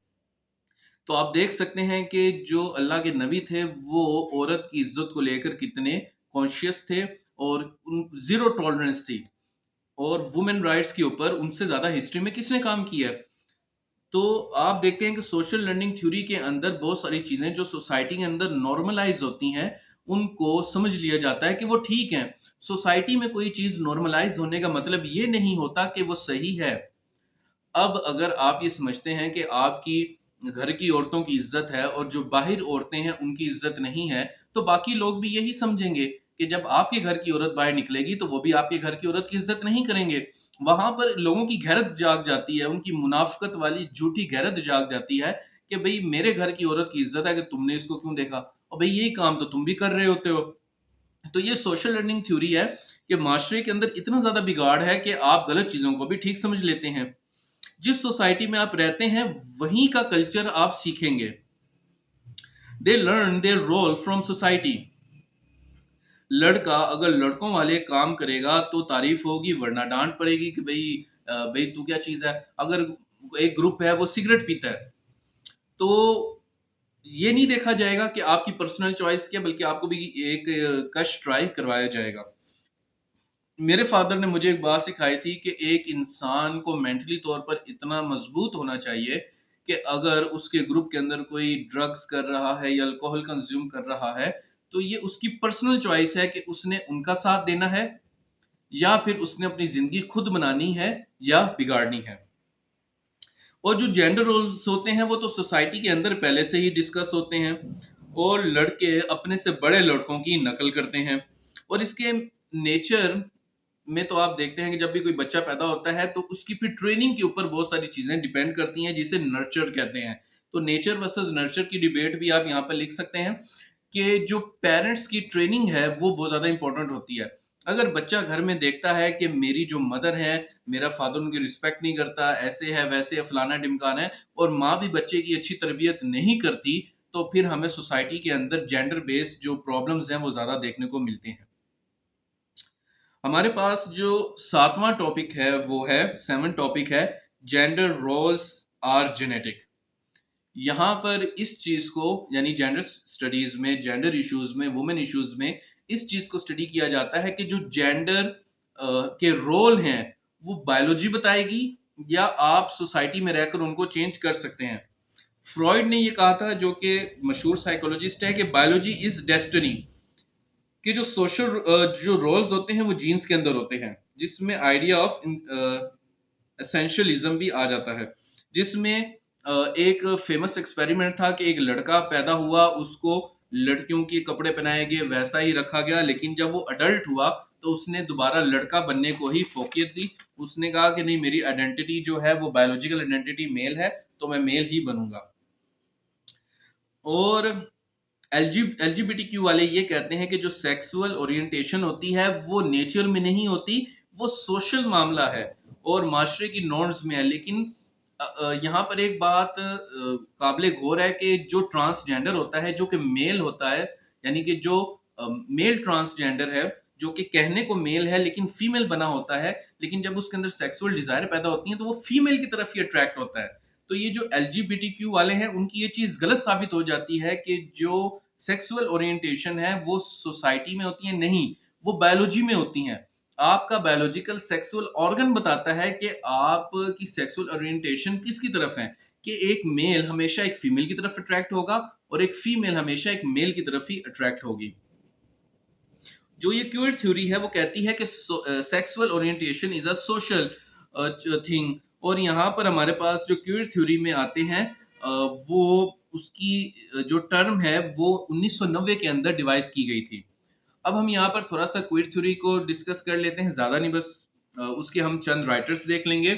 तो आप देख सकते हैं कि जो अल्लाह के नबी थे वो औरत की इज्जत को लेकर कितने कॉन्शियस थे और जीरो टॉलरेंस थी। और वुमेन राइट्स के ऊपर उनसे ज्यादा हिस्ट्री में किसने काम किया है। तो आप देखते हैं कि सोशल लर्निंग थ्योरी के अंदर बहुत सारी चीजें जो सोसाइटी के अंदर नॉर्मलाइज होती हैं, उनको समझ लिया जाता है कि वो ठीक है। सोसाइटी में कोई चीज नॉर्मलाइज होने का मतलब ये नहीं होता कि वो सही है। अब अगर आप ये समझते हैं कि आपकी घर की औरतों की इज्जत है और जो बाहर औरतें हैं उनकी इज्जत नहीं है, तो बाकी लोग भी यही समझेंगे कि जब आपके घर की औरत बाहर निकलेगी तो वो भी आपके घर की औरत की इज्जत नहीं करेंगे। वहां पर लोगों की गैरत जाग जाती है, उनकी मुनाफकत वाली झूठी गैरत जाग जाती है कि भाई मेरे घर की औरत की इज्जत है कि तुमने इसको क्यों देखा, और भाई यही काम तो तुम भी कर रहे होते हो। तो ये सोशल लर्निंग थ्योरी है कि माशरे के अंदर इतना ज़्यादा बिगाड़ है कि आप गलत चीज़ों को भी ठीक समझ लेते हैं। जिस सोसाइटी में आप रहते हैं, वहीं का कल्चर आप सीखेंगे। They learn their role from society. लड़का अगर लड़कों वाले काम करेगा तो तारीफ होगी, वरना डांट पड़ेगी कि भाई तू क्या चीज़ है। अगर एक ग्रुप है वो सिगरेट पीता है, तो ये नहीं देखा जाएगा कि आपकी पर्सनल चॉइस क्या, बल्कि आपको भी एक कश ट्राई करवाया जाएगा। मेरे फादर ने मुझे एक बात सिखाई थी कि एक इंसान को मेंटली तौर पर इतना मजबूत होना चाहिए कि अगर उसके ग्रुप के अंदर कोई ड्रग्स कर रहा है या अल्कोहल कंज्यूम कर रहा है, तो ये उसकी पर्सनल चॉइस है कि उसने उनका साथ देना है या फिर उसने अपनी जिंदगी खुद बनानी है या बिगाड़नी है। और जो जेंडर रोल्स होते हैं वो तो सोसाइटी के अंदर पहले से ही डिस्कस होते हैं, और लड़के अपने से बड़े लड़कों की नकल करते हैं। और इसके नेचर में तो आप देखते हैं कि जब भी कोई बच्चा पैदा होता है तो उसकी फिर ट्रेनिंग के ऊपर बहुत सारी चीजें डिपेंड करती हैं, जिसे नर्चर कहते हैं। तो नेचर वर्सेस नर्चर की डिबेट भी आप यहाँ पर लिख सकते हैं कि जो पेरेंट्स की ट्रेनिंग है वो बहुत ज्यादा इंपॉर्टेंट होती है। अगर बच्चा घर में देखता है कि मेरी जो मदर है, मेरा फादर उनकी रिस्पेक्ट नहीं करता, ऐसे है वैसे है फलाना ढिमकाना है, और माँ भी बच्चे की अच्छी तरबियत नहीं करती, तो फिर हमें सोसाइटी के अंदर जेंडर बेस्ड जो प्रॉब्लम्स हैं वो ज्यादा देखने को मिलते हैं। हमारे पास जो सातवां टॉपिक है वो है, सेवन टॉपिक है, जेंडर रोल्स आर जेनेटिक। यहाँ पर इस चीज को, यानी जेंडर स्टडीज में, जेंडर इश्यूज में, वुमेन इश्यूज में इस चीज को स्टडी किया जाता है कि जो जेंडर के रोल हैं वो बायोलॉजी बताएगी या आप सोसाइटी में रहकर उनको चेंज कर सकते हैं। फ्रॉइड ने ये कहा था, जो कि मशहूर साइकोलॉजिस्ट है, कि बायोलॉजी इज डेस्टिनी, कि जो सोशल जो रोल्स होते हैं वो जीन्स के अंदर होते हैं, जिसमें आइडिया ऑफ एसेंशियलिज्म भी आ जाता है। जिसमें एक फेमस एक्सपेरिमेंट था कि एक लड़का पैदा हुआ, उसको लड़कियों के कपड़े पहनाए गए, वैसा ही रखा गया, लेकिन जब वो अडल्ट हुआ तो उसने दोबारा लड़का बनने को ही फोकियत दी। उसने कहा कि नहीं, मेरी आइडेंटिटी जो है वो बायोलॉजिकल आइडेंटिटी मेल है, तो मैं मेल ही बनूंगा। और एलजीबीटीक्यू वाले ये कहते हैं कि जो सेक्सुअल ओरिएंटेशन होती है वो नेचर में नहीं होती, वो सोशल मामला है और माशरे की नॉर्म्स में है। लेकिन यहाँ पर एक बात काबिले गौर है कि जो ट्रांसजेंडर होता है, जो कि मेल होता है, यानी कि जो मेल ट्रांसजेंडर है, जो कि कहने को मेल है लेकिन फीमेल बना होता है, लेकिन जब उसके अंदर सेक्सुअल डिजायर पैदा होती है तो वो फीमेल की तरफ ही अट्रैक्ट होता है। तो ये जो एलजीबीटीक्यू वाले हैं, उनकी ये चीज गलत साबित हो जाती है कि जो सेक्सुअल ओरिएंटेशन है वो सोसाइटी में होती है, नहीं, वो बायोलॉजी में होती हैं। आपका बायोलॉजिकल सेक्सुअल ऑर्गन बताता है कि आपकी सेक्सुअल ओरिएंटेशन किसकी तरफ है, कि एक मेल हमेशा एक फीमेल की तरफ अट्रैक्ट होगा और एक फीमेल हमेशा एक मेल की तरफ ही अट्रैक्ट होगी। जो ये क्यूर थ्योरी है वो कहती है कि sexual orientation is a social thing. और यहाँ पर हमारे पास जो क्यूर थ्योरी में आते हैं, वो उसकी जो टर्म है वो 1990 के अंदर डिवाइस की गई थी। अब हम यहाँ पर थोड़ा सा क्वीर थ्योरी को डिस्कस कर लेते हैं, ज्यादा नहीं, बस उसके हम चंद राइटर्स देख लेंगे।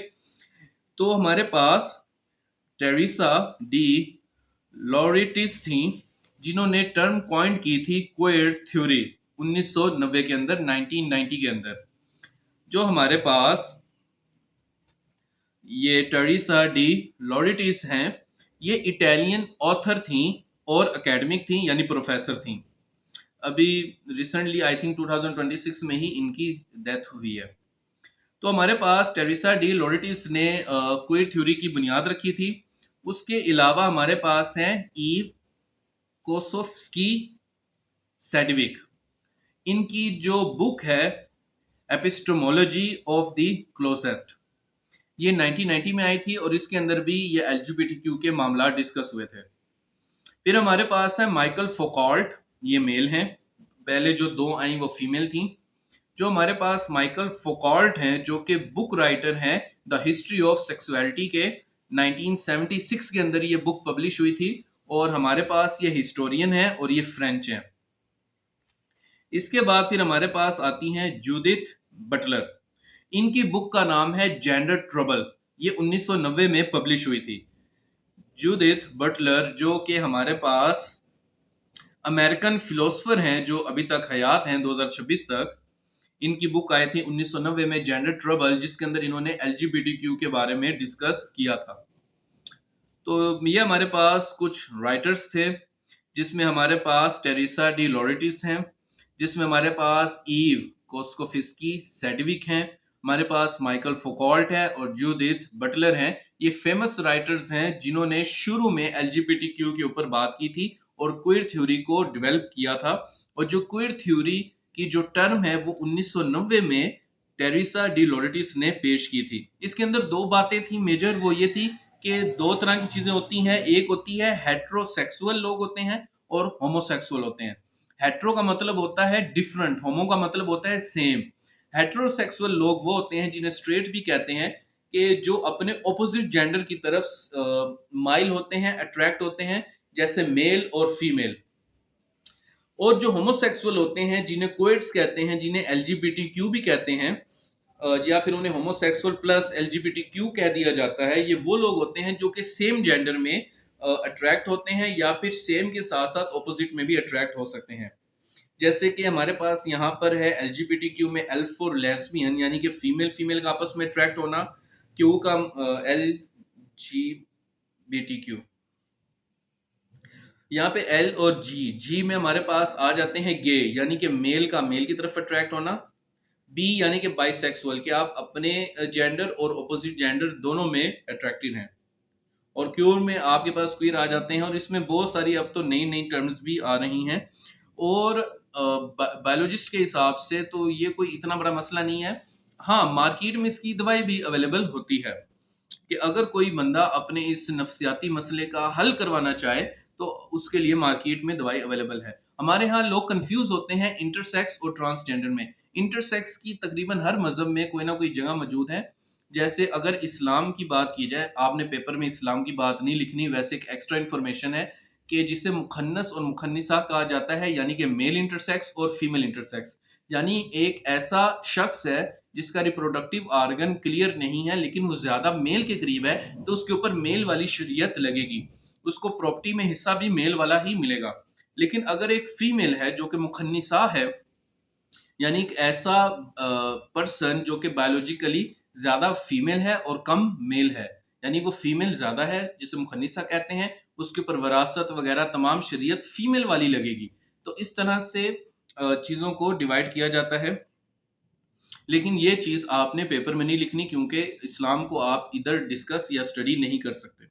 तो हमारे पास टेरेसा डी लॉरेटिस थी, जिन्होंने टर्म कॉइन की थी क्वेर थ्योरी 1990 के अंदर, 1990 के अंदर। जो हमारे पास ये टेरेसा डी लॉरेटिस हैं, ये इटालियन ऑथर थी और एकेडमिक थी, यानी प्रोफेसर थी। अभी रिसेंटली आई थिंक 2026 में ही इनकी डेथ हुई है। तो हमारे पास टेरेसा डी लॉरेटिस ने क्वेर थ्योरी की बुनियाद रखी थी। उसके अलावा हमारे पास हैं ईव कोसोफ्स्की सेडविक। इनकी जो बुक है एपिस्टोमोलॉजी ऑफ द क्लोसेट, ये 1990 में आई थी और इसके अंदर भी ये एलजीबीटीक्यू के मामला डिस्कस हुए थे। फिर हमारे पास है माइकल फोकॉल्ट, ये मेल हैं, पहले जो दो आई वो फीमेल थी। जो हमारे पास माइकल फोकॉल्ट हैं, जो कि बुक राइटर हैं द हिस्ट्री ऑफ सेक्सुअलिटी के, 1976 के अंदर ये बुक पब्लिश हुई थी। और हमारे पास ये हिस्टोरियन है और ये फ्रेंच हैं। इसके बाद फिर हमारे पास आती हैं जूडिथ बटलर। इनकी बुक का नाम है जेंडर ट्रबल, ये 1990 में पब्लिश हुई थी। जूडिथ बटलर जो कि हमारे पास अमेरिकन फिलोसफर हैं जो अभी तक हयात हैं 2026 तक। इनकी बुक आई थी 1990 में, जेंडर ट्रबल, जिसके अंदर इन्होंने एलजीबीटीक्यू के बारे में डिस्कस किया था। तो ये हमारे पास कुछ राइटर्स थे, जिसमें हमारे पास टेरेसा डी लॉरेटिस हैं, जिसमें हमारे पास ईव कोस्कोफिस्की सेडविक हैं, हमारे पास माइकल फोकॉल्ट है और जूडिथ बटलर हैं। ये फेमस राइटर्स हैं जिन्होंने शुरू में एलजीबीटीक्यू के ऊपर बात की थी और क्वीर थ्योरी को डेवलप किया था। और जो क्वीर थ्योरी की जो टर्म है वो 1990 में टेरेसा डी लॉरेटिस ने पेश की थी। इसके अंदर दो बातें थी मेजर, वो ये थी कि दो तरह की चीजें होती हैं। एक होती है हेट्रोसेक्सुअल लोग होते हैं और होमोसेक्सुअल होते हैं। हेट्रो का मतलब होता है डिफरेंट, होमो का मतलब होता है सेम। हेट्रोसेक्सुअल लोग वो होते हैं जिन्हें स्ट्रेट भी कहते हैं, कि जो अपने ऑपोजिट जेंडर की तरफ माइल होते हैं, अट्रैक्ट होते हैं, जैसे मेल और फीमेल। और जो होमोसेक्सुअल होते हैं जिन्हें कोएट्स कहते हैं, जिन्हें एलजीबीटीक्यू भी कहते हैं, या फिर उन्हें होमोसेक्सुअल प्लस एलजीबीटीक्यू कह दिया जाता है, ये वो लोग होते हैं जो कि सेम जेंडर में अट्रैक्ट होते हैं या फिर सेम के साथ साथ ऑपोजिट में भी अट्रैक्ट हो सकते हैं। जैसे कि हमारे पास यहाँ पर है एलजीबीटीक्यू में एल फॉर लेस्बियन, यानी कि फीमेल फीमेल का आपस में अट्रैक्ट होना। क्यू का L G B T Q. यहाँ पे एल और जी, जी में हमारे पास आ जाते हैं गे, यानी कि मेल का मेल की तरफ अट्रैक्ट होना। बी यानी कि बाइसेक्सुअल, कि आप अपने जेंडर और ऑपोजिट जेंडर दोनों में अट्रैक्टिव हैं। और क्यूर में आपके पास क्वीर आ जाते हैं, और इसमें बहुत सारी अब तो नई नई टर्म्स भी आ रही हैं। और बायोलॉजिस्ट के हिसाब से तो ये कोई इतना बड़ा मसला नहीं है। हाँ, मार्केट में इसकी दवाई भी अवेलेबल होती है, कि अगर कोई बंदा अपने इस नफ्सियाती मसले का हल करवाना चाहे तो उसके लिए मार्केट में दवाई अवेलेबल है। हमारे यहाँ लोग कंफ्यूज होते हैं इंटरसेक्स और ट्रांसजेंडर में। इंटरसेक्स की तकरीबन हर मजहब में कोई ना कोई जगह मौजूद है। जैसे अगर इस्लाम की बात की जाए, आपने पेपर में इस्लाम की बात नहीं लिखनी, वैसे एक एक्स्ट्रा इन्फॉर्मेशन है कि जिसे मुखन्नस और मुखन्निसा कहा जाता है, यानी कि मेल इंटरसेक्स और फीमेल इंटरसेक्स। यानी एक ऐसा शख्स है जिसका रिप्रोडक्टिव आर्गन क्लियर नहीं है लेकिन वो ज्यादा मेल के करीब है, तो उसके ऊपर मेल वाली शरीयत लगेगी, उसको प्रॉपर्टी में हिस्सा भी मेल वाला ही मिलेगा। लेकिन अगर एक फीमेल है जो कि मुखन्निसा है, यानी एक ऐसा पर्सन जो कि बायोलॉजिकली ज्यादा फीमेल है और कम मेल है, यानी वो फीमेल ज्यादा है जिसे मुखन्निसा कहते हैं, उसके ऊपर वरासत वगैरह तमाम शरीयत फीमेल वाली लगेगी। तो इस तरह से चीजों को डिवाइड किया जाता है। लेकिन ये चीज आपने पेपर में नहीं लिखनी, क्योंकि इस्लाम को आप इधर डिस्कस या स्टडी नहीं कर सकते।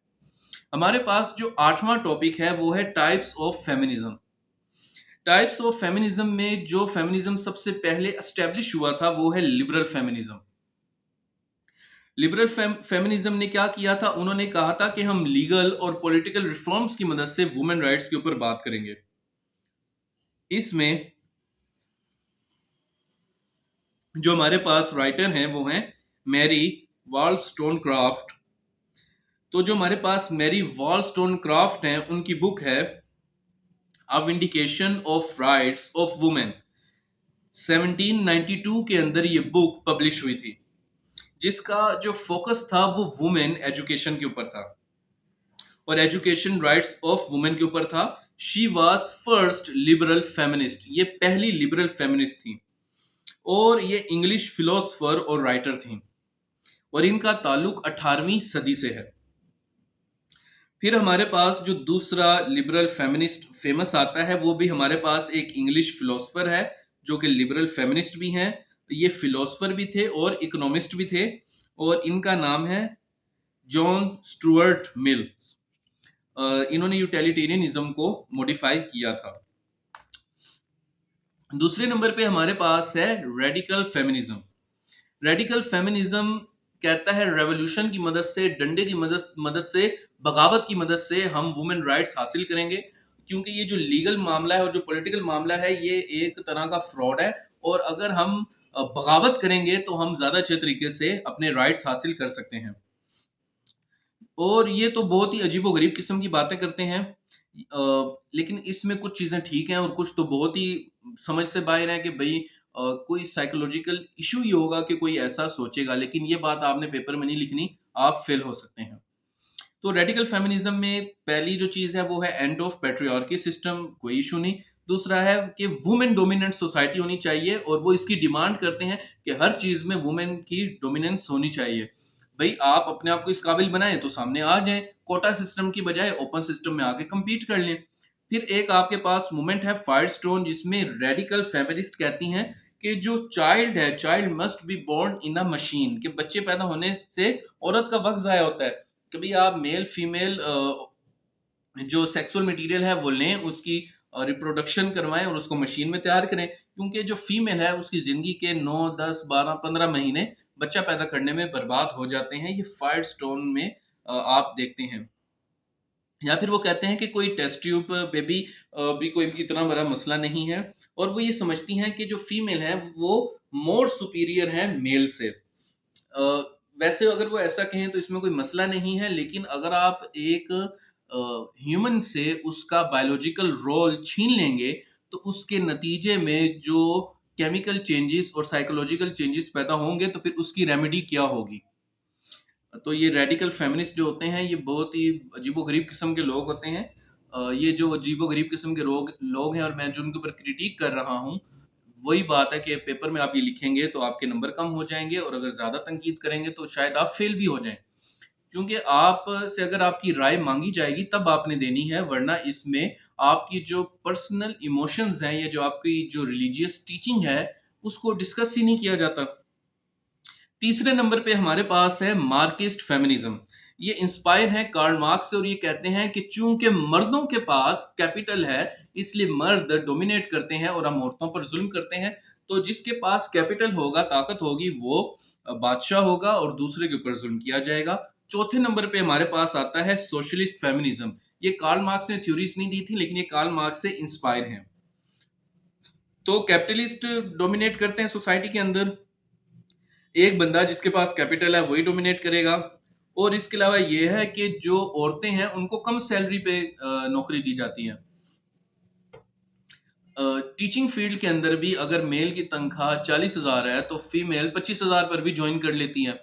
हमारे पास जो आठवां टॉपिक है वो है types of feminism. Types of feminism में जो फेमिनिज्म सबसे पहले एस्टेब्लिश हुआ था वो है लिबरल फेमिनिज्म। लिबरल फेमिनिज्म ने क्या किया था, उन्होंने कहा था कि हम लीगल और पॉलिटिकल रिफॉर्म्स की मदद से वुमेन राइट्स के ऊपर बात करेंगे। इसमें जो हमारे पास राइटर हैं वो हैं मैरी वॉलस्टोनक्राफ्ट। तो जो हमारे पास मैरी वॉलस्टोनक्राफ्ट हैं, उनकी बुक है a vindication of rights of women. 1792 के अंदर ये बुक पब्लिश हुई थी, जिसका जो फोकस था वो वुमेन एजुकेशन के ऊपर था और एजुकेशन राइट्स ऑफ वुमेन के ऊपर था। She was first liberal feminist, ये पहली लिबरल फेमिनिस्ट थी, और ये इंग्लिश फिलोसफर और राइटर थी, और इनका ताल्लुक 18वीं सदी से है। फिर हमारे पास जो दूसरा लिबरल फेमिनिस्ट फेमस आता है वो भी हमारे पास एक इंग्लिश फिलोसफर है जो कि लिबरल फेमिनिस्ट भी हैं। ये फिलोसफर भी थे और इकोनॉमिस्ट भी थे, और इनका नाम है जॉन स्टुअर्ट मिल। इन्होंने यूटिलिटेरियनिज्म को मॉडिफाई किया था। दूसरे नंबर पे हमारे पास है रेडिकल फेमिनिज्म। रेडिकल फेमिनिज्म कहता है रेवोल्यूशन की मदद से, डंडे की मदद से, बगावत की मदद से हम वुमेन राइट्स हासिल करेंगे, क्योंकि ये जो लीगल मामला है और जो पॉलिटिकल मामला है ये एक तरह का फ्रॉड है, और अगर हम बगावत करेंगे तो हम ज्यादा अच्छे तरीके से अपने राइट्स हासिल कर सकते हैं। और ये तो बहुत ही अजीबोगरीब किस्म की बातें करते हैं, लेकिन इसमें कुछ चीजें ठीक हैं और कुछ तो बहुत ही समझ से बाहर है, कि भाई कोई साइकोलॉजिकल इशू ही होगा कि कोई ऐसा सोचेगा, लेकिन ये बात आपने पेपर में नहीं लिखनी, आप फेल हो सकते हैं। तो रेडिकल फेमिनिज्म में पहली जो चीज है वो है एंड ऑफ पेट्रियार्की सिस्टम, कोई इशू नहीं। दूसरा है कि वुमेन डोमिनेंट सोसाइटी होनी चाहिए, और वो इसकी डिमांड करते हैं कि हर चीज में वुमेन की डोमिनेंस होनी चाहिए। भाई आप अपने आप को इस काबिल बनाएं तो सामने आ जाएं, कोटा सिस्टम की बजाय ओपन सिस्टम में आके compete कर लें। फिर एक आपके पास मूवमेंट है फायर स्टोन, जिसमें रेडिकल फेमिनिस्ट कहती हैं कि जो चाइल्ड है, child must be born in a machine, कि बच्चे पैदा होने से औरत का वक्त जाया होता है। कभी आप मेल फीमेल जो सेक्सुअल मटेरियल है वो लें, उसकी रिप्रोडक्शन करवाएं और उसको मशीन में तैयार करें, क्योंकि जो फीमेल है उसकी जिंदगी के 9 10 12 15 महीने बच्चा पैदा करने में बर्बाद हो जाते हैं। ये फायर स्टोन में आप देखते हैं। या फिर वो कहते हैं कि कोई टेस्ट ट्यूब बेबी भी कोई इतना बड़ा मसला नहीं है, और वो ये समझती हैं कि जो फीमेल है वो मोर सुपीरियर है मेल से। अ, वैसे अगर वो ऐसा कहें तो इसमें कोई मसला नहीं है, लेकिन अगर आप एक ह्यूमन से उसका बायोलॉजिकल रोल छीन लेंगे तो उसके नतीजे में जो केमिकल चेंजेस और साइकोलॉजिकल चेंजेस पैदा होंगे तो फिर उसकी रेमेडी क्या होगी। तो ये रेडिकल फेमिनिस्ट जो होते हैं ये बहुत ही अजीबो-गरीब किस्म के लोग होते हैं। ये जो अजीबो-गरीब किस्म के लोग हैं और मैं जो उनके ऊपर क्रिटिक कर रहा हूँ, वही बात है कि पेपर में आप ये लिखेंगे तो आपके नंबर कम हो जाएँगे, और अगर ज़्यादा तनकीद करेंगे तो शायद आप फेल भी हो जाएँ। क्योंकि आप से अगर आपकी राय माँगी जाएगी तब आपने देनी है, वरना इसमें आपकी जो पर्सनल इमोशंस हैं या जो आपकी जो रिलीजियस टीचिंग है, उसको डिस्कस ही नहीं किया जाता। तीसरे नंबर पे हमारे पास है मार्क्सिस्ट फेमिनिज्म। ये इंस्पायर है कार्ल मार्क्स से, और ये कहते हैं कि चूंकि मर्दों के पास कैपिटल है, इसलिए मर्द डोमिनेट करते हैं और हम औरतों पर जुल्म करते हैं। तो जिसके पास कैपिटल होगा, ताकत होगी, वो बादशाह होगा और दूसरे के ऊपर जुल्म किया जाएगा। चौथे नंबर पे हमारे पास आता है सोशलिस्ट फेमिनिज्म। ये कार्ल मार्क्स ने थ्योरीज नहीं दी थी, लेकिन ये कार्ल मार्क्स से इंस्पायर हैं। तो कैपिटलिस्ट डोमिनेट करते हैं सोसाइटी के अंदर। एक बंदा जिसके पास कैपिटल है वही डोमिनेट करेगा। और इसके अलावा ये है कि जो औरतें हैं उनको कम सैलरी पे नौकरी दी जाती है। टीचिंग फील्ड के अंदर भी अगर मेल की तनख्वाह 40,000 है तो फीमेल 25,000 पर भी ज्वाइन कर लेती है।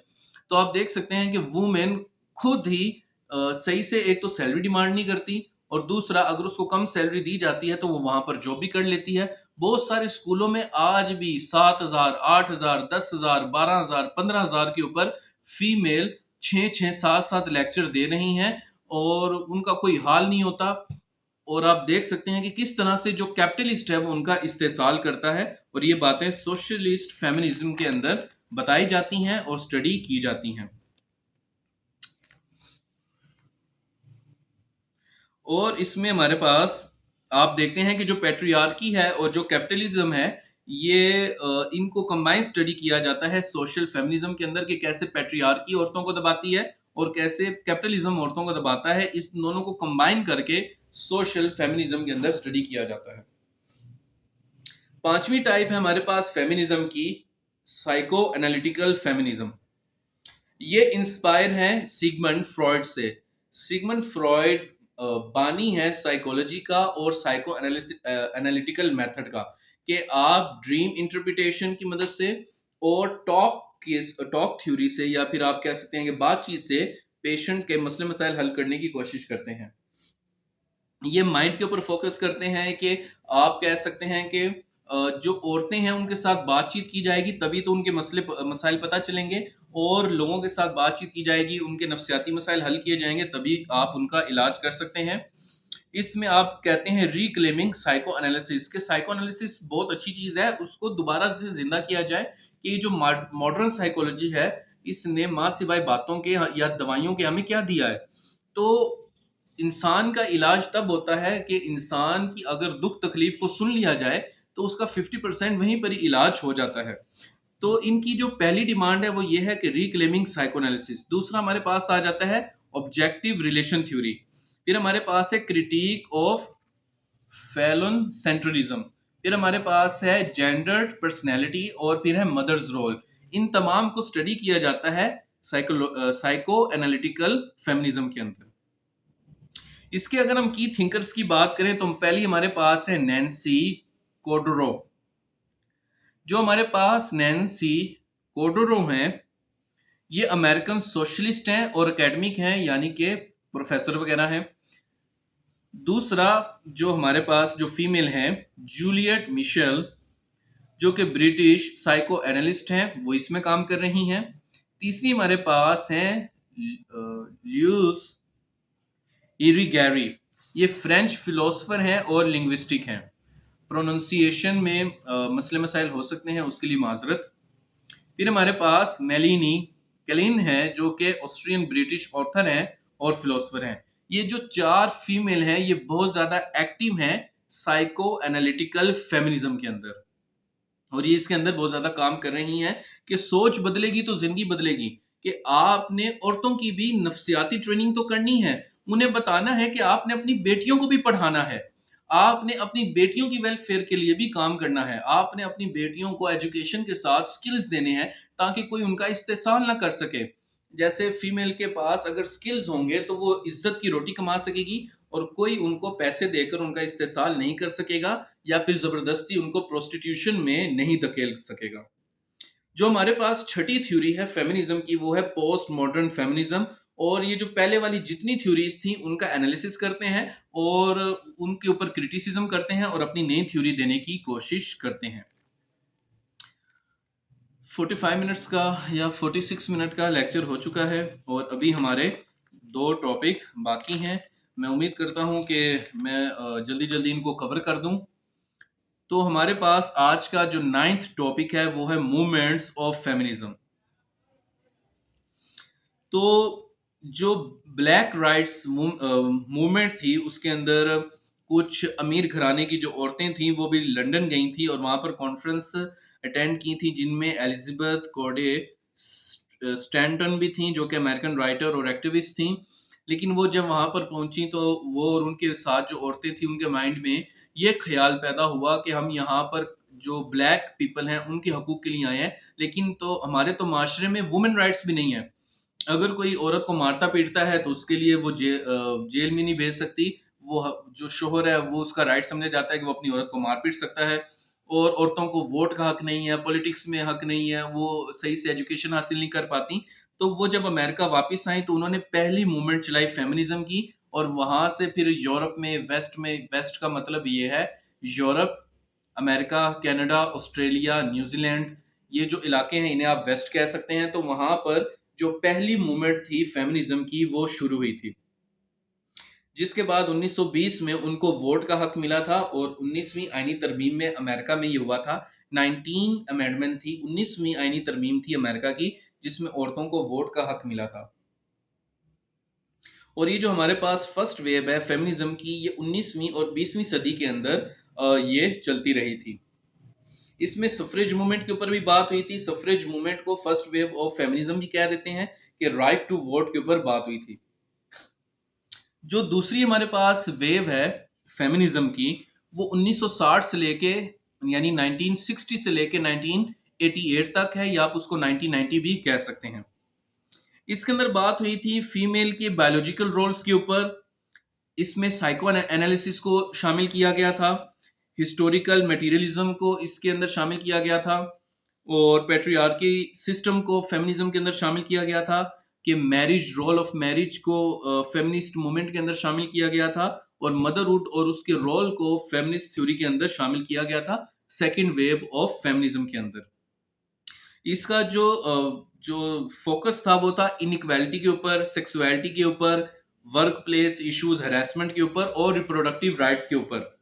तो आप देख सकते हैं कि वुमेन खुद ही सही से एक तो सैलरी डिमांड नहीं करती, और दूसरा अगर उसको कम सैलरी दी जाती है तो वो वहां पर जॉब भी कर लेती है। बहुत सारे स्कूलों में आज भी 7,000 8,000 10,000 12,000 15,000 के ऊपर फीमेल 6 6 7 7 लेक्चर दे रही हैं, और उनका कोई हाल नहीं होता। और आप देख सकते हैं कि किस तरह से जो कैपिटलिस्ट है वो उनका इस्तेसाल करता है, और ये बातें सोशलिस्ट फेमिनिज्म के अंदर बताई जाती हैं और स्टडी की जाती हैं। और इसमें हमारे पास आप देखते हैं कि जो पैट्रियार्की है और जो कैपिटलिज्म है, ये इनको कंबाइन स्टडी किया जाता है सोशल फेमिनिज्म के अंदर, कि कैसे पैट्रियार्की औरतों को दबाती है और कैसे कैपिटलिज्म औरतों को दबाता है। इस दोनों को कंबाइन करके सोशल फेमिनिज्म के अंदर स्टडी किया जाता है। पांचवी टाइप है हमारे पास फेमिनिज्म की, साइको एनालिटिकल फेमिनिज्म। ये इंस्पायर है सिगमंड फ्रॉइड से। सिगमंड फ्रॉइड बानी है साइकोलॉजी का और साइको एनालिटिकल मेथड का, कि आप ड्रीम इंटरप्रिटेशन की मदद से और टॉक थ्योरी से, या फिर आप कह सकते हैं कि बातचीत से पेशेंट के मसले मसाइल हल करने की कोशिश करते हैं। ये माइंड के ऊपर फोकस करते हैं कि आप कह सकते हैं कि जो औरतें हैं उनके साथ बातचीत की जाएगी तभी तो उनके मसले मसाइल पता चलेंगे, और लोगों के साथ बातचीत की जाएगी, उनके नफ्सियाती मसाइल हल किए जाएंगे, तभी आप उनका इलाज कर सकते हैं। इसमें आप कहते हैं रिक्लेमिंग साइको एनालिसिस, के साइको एनालिसिस बहुत अच्छी चीज है, उसको दोबारा से जिंदा किया जाए, कि ये जो मॉडर्न साइकोलॉजी है इसने माँ सिवाय बातों के या दवाइयों के हमें क्या दिया है। तो इंसान का इलाज तब होता है कि इंसान की अगर दुख तकलीफ को सुन लिया जाए तो उसका 50% वहीं पर ही इलाज हो जाता है। तो इनकी जो पहली डिमांड है वो ये है कि रिक्लेमिंग साइकोएनालिसिस। दूसरा हमारे पास आ जाता है ऑब्जेक्टिव रिलेशन थ्योरी। फिर हमारे पास है क्रिटिक ऑफ फैलन सेंट्रलिज्म। फिर हमारे पास है जेंडर्ड पर्सनैलिटी, और फिर है मदर्स रोल। इन तमाम को स्टडी किया जाता है साइको एनालिटिकल फेमिनिज्म के अंदर। इसके अगर हम की थिंकर्स की बात करें तो पहली हमारे पास है नैन्सी कोडरो। जो हमारे पास नैन्सी कोडरो हैं, ये अमेरिकन सोशलिस्ट हैं और एकेडमिक हैं, यानी कि प्रोफेसर वगैरह हैं। दूसरा जो हमारे पास जो फीमेल हैं, जूलियट मिशेल, जो कि ब्रिटिश साइको एनालिस्ट हैं, वो इसमें काम कर रही हैं। तीसरी हमारे पास हैं ल्यूस इरिगैरी, ये फ्रेंच फिलोसोफर हैं और लिंग्विस्टिक हैं। प्रोनाउंसिएशन में मसले मसाइल हो सकते हैं, उसके लिए माजरत। फिर हमारे पास मेलिनी कैलिन है, जो कि ऑस्ट्रियन ब्रिटिश ऑथर हैं और फिलोसोफर हैं। ये जो चार फीमेल हैं, ये बहुत ज़्यादा एक्टिव हैं साइको एनालिटिकल फेमिनिज्म के अंदर, और ये इसके अंदर बहुत ज़्यादा काम कर रही हैं कि सोच बदलेगी तो ज़िंदगी बदलेगी, कि आपने औरतों की भी नफ्सियाती ट्रेनिंग तो करनी है, उन्हें बताना है कि आपने अपनी बेटियों को भी पढ़ाना है, आपने अपनी बेटियों की वेलफेयर के लिए भी काम करना है, आपने अपनी बेटियों को एजुकेशन के साथ स्किल्स देने हैं ताकि कोई उनका इस्तेसाल ना कर सके। जैसे फीमेल के पास अगर स्किल्स होंगे तो वो इज्जत की रोटी कमा सकेगी, और कोई उनको पैसे देकर उनका इस्तेसाल नहीं कर सकेगा या फिर जबरदस्ती उनको प्रोस्टिट्यूशन में नहीं धकेल सकेगा। जो हमारे पास छठी थ्योरी है फेमिनिज्म की, वो है पोस्ट मॉडर्न फेमिनिज्म, और ये जो पहले वाली जितनी थ्योरीज थी उनका एनालिसिस करते हैं और उनके ऊपर क्रिटिसिज्म करते हैं और अपनी नई थ्योरी देने की कोशिश करते हैं। 45 मिनट्स का या 46 मिनट का लेक्चर हो चुका है, और अभी हमारे दो टॉपिक बाकी हैं। मैं उम्मीद करता हूं कि मैं जल्दी जल्दी इनको कवर कर दूं। तो हमारे पास आज का जो 9th टॉपिक है वो है मूवमेंट्स ऑफ फेमिनिज्म। तो जो ब्लैक राइट्स मूवमेंट थी, उसके अंदर कुछ अमीर घराने की जो औरतें थीं वो भी लंदन गई थी और वहां पर कॉन्फ्रेंस अटेंड की थी, जिनमें एलिजाबेथ कॉडे स्टैंटन भी थी, जो कि अमेरिकन राइटर और एक्टिविस्ट थी। लेकिन वो जब वहां पर पहुंची तो वो और उनके साथ जो औरतें थी, उनके माइंड में ये ख्याल पैदा हुआ कि हम यहाँ पर जो ब्लैक पीपल हैं उनके हकूक के लिए आए हैं, लेकिन तो हमारे तो माशरे में वुमेन राइट्स भी नहीं है। अगर कोई औरत को मारता पीटता है तो उसके लिए वो जेल में नहीं भेज सकती। जो शोहर है वो उसका राइट समझा जाता है कि वो अपनी औरत को मार पीट सकता है, और औरतों को वोट का हक नहीं है, पॉलिटिक्स में हक नहीं है, वो सही से एजुकेशन हासिल नहीं कर पाती। तो वो जब अमेरिका वापस आई तो उन्होंने पहली मूवमेंट चलाई फेमिनिज्म की, और वहां से फिर यूरोप में, वेस्ट का मतलब ये है Europe, America, Canada, Australia, New Zealand, ये जो इलाके हैं इन्हें आप वेस्ट कह सकते हैं। तो वहां पर जो पहली मूवमेंट थी फेमिनिज्म की वो शुरू हुई थी, जिसके बाद 1920 में उनको वोट का हक मिला था, और 19वीं आईनी तरमीम में अमेरिका में ये हुआ था। 19 अमेंडमेंट थी, 19वीं आईनी तरमीम थी अमेरिका की, जिसमें औरतों को वोट का हक मिला था। और ये जो हमारे पास फर्स्ट वेव है फेमिनिज्म की, ये 19वीं और 20वीं सदी के अंदर ये चलती रही थी। इसमें सफरेज मूवमेंट के ऊपर भी बात हुई थी। सफरेज मूवमेंट को फर्स्ट वेव ऑफ फेमिनिज्म भी कह देते हैं, कि राइट टू वोट के ऊपर बात हुई थी। जो दूसरी हमारे पास वेव है फेमिनिज्म की, वो 1960 से लेके, यानी 1960 से लेके 1988 तक है, या आप उसको 1990 भी कह सकते हैं। इसके अंदर बात हुई थी फीमेल के बायोलॉजिकल रोल्स के ऊपर। इसमें साइको एनालिसिस को शामिल किया गया था, हिस्टोरिकल मटेरियलिज्म को इसके अंदर शामिल किया गया था, और पेट्रियार्की सिस्टम को फेमिनिज्म के अंदर शामिल किया गया था, कि मैरिज, रोल ऑफ मैरिज को फेमिनिस्ट मूवमेंट के अंदर शामिल किया गया था, और मदरहुड और उसके रोल को फेमिनिस्ट थ्योरी के अंदर शामिल किया गया था सेकेंड वेव ऑफ फेमिनिज्म के अंदर। इसका जो फोकस था वो था इनइक्वालिटी के ऊपर, सेक्सुअलिटी के ऊपर, वर्क प्लेस इश्यूज, हरासमेंट के ऊपर, और रिप्रोडक्टिव राइट्स के ऊपर।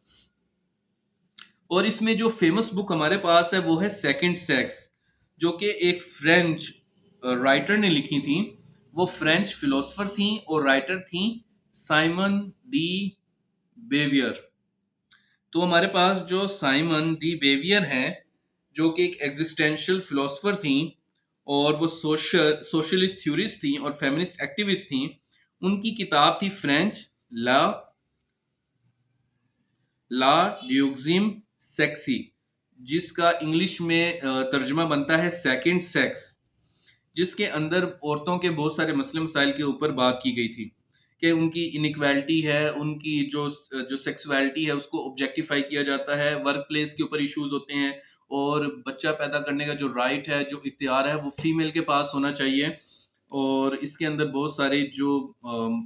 और इसमें जो फेमस बुक हमारे पास है वो है सेकंड सेक्स, जो कि एक फ्रेंच राइटर ने लिखी थी। वो फ्रेंच फिलोसोफर थी और राइटर थी, साइमन डी बेवियर। तो हमारे पास जो साइमन डी बेवियर हैं, जो कि एक एग्जिस्टेंशियल फिलोसोफर थी, और वो सोशलिस्ट थ्योरिस्ट थी और फेमिनिस्ट एक्टिविस्ट थी। उनकी किताब थी फ्रेंच ला ला ड्यूक्सिम सेक्सी, जिसका इंग्लिश में तर्जुमा बनता है सेकंड सेक्स, जिसके अंदर औरतों के बहुत सारे मसले मसाइल के ऊपर बात की गई थी, कि उनकी इनइक्वालिटी है, उनकी जो जो सेक्सुअलिटी है उसको ऑब्जेक्टिफाई किया जाता है, वर्क प्लेस के ऊपर इश्यूज होते हैं, और बच्चा पैदा करने का जो राइट है, जो इख्तियार है, वो फीमेल के पास होना चाहिए। और इसके अंदर बहुत सारे जो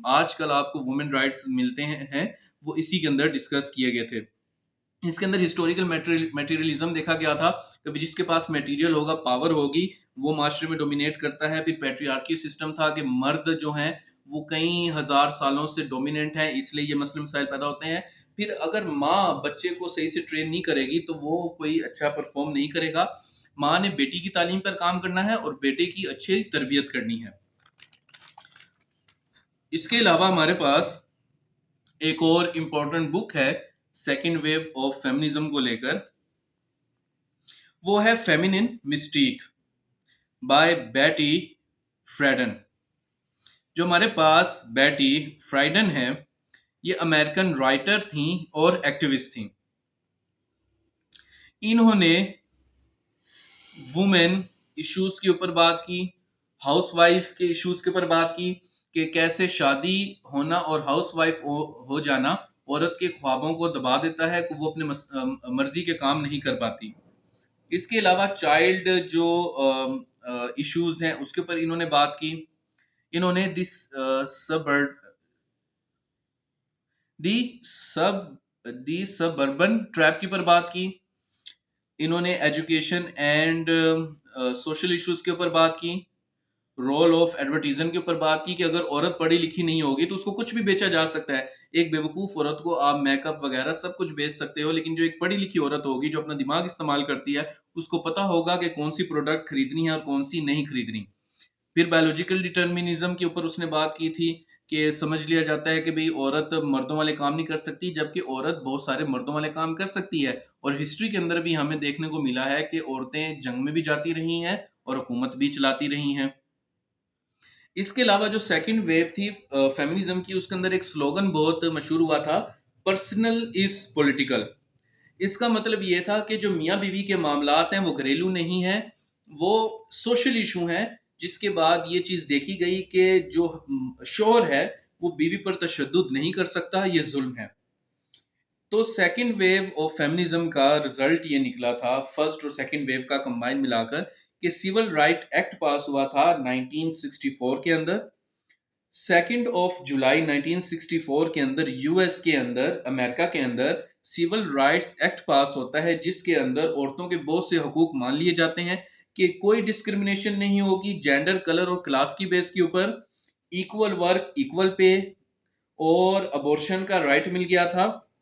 आजकल आपको वुमेन राइट्स मिलते हैं वो इसी के अंदर डिस्कस किए गए थे। इसके अंदर हिस्टोरिकल मटेरियलिज्म देखा गया था। कभी जिसके पास मटेरियल होगा, पावर होगी, वो माशरे में डोमिनेट करता है। फिर पैट्रियार्की सिस्टम था कि मर्द जो हैं वो कई हजार सालों से डोमिनेंट हैं, इसलिए ये मसले मसाइल पैदा होते हैं। फिर अगर माँ बच्चे को सही से ट्रेन नहीं करेगी तो वो कोई अच्छा परफॉर्म नहीं करेगा। माँ ने बेटी की तालीम पर काम करना है और बेटे की अच्छी तरबियत करनी है। इसके अलावा हमारे पास एक और इम्पोर्टेंट बुक है सेकेंड वेव ऑफ फेमिनिज्म को लेकर, वो है फेमिनिन मिस्टीक बाय बेटी फ्रेडन। जो हमारे पास बेटी फ्राइडन है, ये अमेरिकन राइटर थी और एक्टिविस्ट थी। इन्होंने वुमेन इश्यूज के ऊपर बात की, हाउसवाइफ के इश्यूज के ऊपर बात की कि कैसे शादी होना और हाउसवाइफ हो जाना औरत के ख्वाबों को दबा देता है कि वो अपने मर्जी के काम नहीं कर पाती। इसके अलावा चाइल्ड जो इश्यूज हैं उसके ऊपर इन्होंने बात की। इन्होंने दी सब दी सबर्बन ट्रैप के ऊपर बात की। इन्होंने एजुकेशन एंड सोशल इश्यूज के ऊपर बात की। रोल ऑफ एडवर्टीजम के ऊपर बात की कि अगर औरत पढ़ी लिखी नहीं होगी तो उसको कुछ भी बेचा जा सकता है। एक बेवकूफ औरत को आप मेकअप वगैरह सब कुछ बेच सकते हो, लेकिन जो एक पढ़ी लिखी औरत होगी जो अपना दिमाग इस्तेमाल करती है, उसको पता होगा कि कौन सी प्रोडक्ट खरीदनी है और कौन सी नहीं खरीदनी। फिर बायोलॉजिकल डिटर्मिनिज्म के ऊपर उसने बात की थी कि समझ लिया जाता है कि भाई औरत मर्दों वाले काम नहीं कर सकती, जबकि औरत बहुत सारे मर्दों वाले काम कर सकती है। और हिस्ट्री के अंदर भी हमें देखने को मिला है कि औरतें जंग में भी जाती रही हैं और हुकूमत भी चलाती रही हैं। इसके अलावा जो सेकंड वेव थी फेमिनिज्म की, उसके अंदर एक स्लोगन बहुत मशहूर हुआ था, पर्सनल इज पॉलिटिकल। इसका मतलब ये था कि जो मियाँ बीवी के मामलात हैं वो घरेलू नहीं है, वो सोशल इशू हैं। जिसके बाद ये चीज़ देखी गई कि जो शोहर है वो बीवी पर तशद्दुद नहीं कर सकता, ये जुल्म है। तो सेकंड वेव ऑफ फेमिनिज्म का रिजल्ट ये निकला था, फर्स्ट और सेकंड वेव का कंबाइन मिलाकर, कि सिविल राइट एक्ट पास हुआ था 1964 के अंदर। 2 जुलाई 1964 के अंदर यूएस के अंदर, अमेरिका के अंदर सिविल राइट्स एक्ट पास होता है, जिसके अंदर औरतों के बहुत से हकूक मान लिए जाते हैं कि कोई डिस्क्रिमिनेशन नहीं होगी जेंडर, कलर और क्लास की बेस के ऊपर। इक्वल वर्क, इक्वल पे और अबॉर्शन का राइट मिल गया था।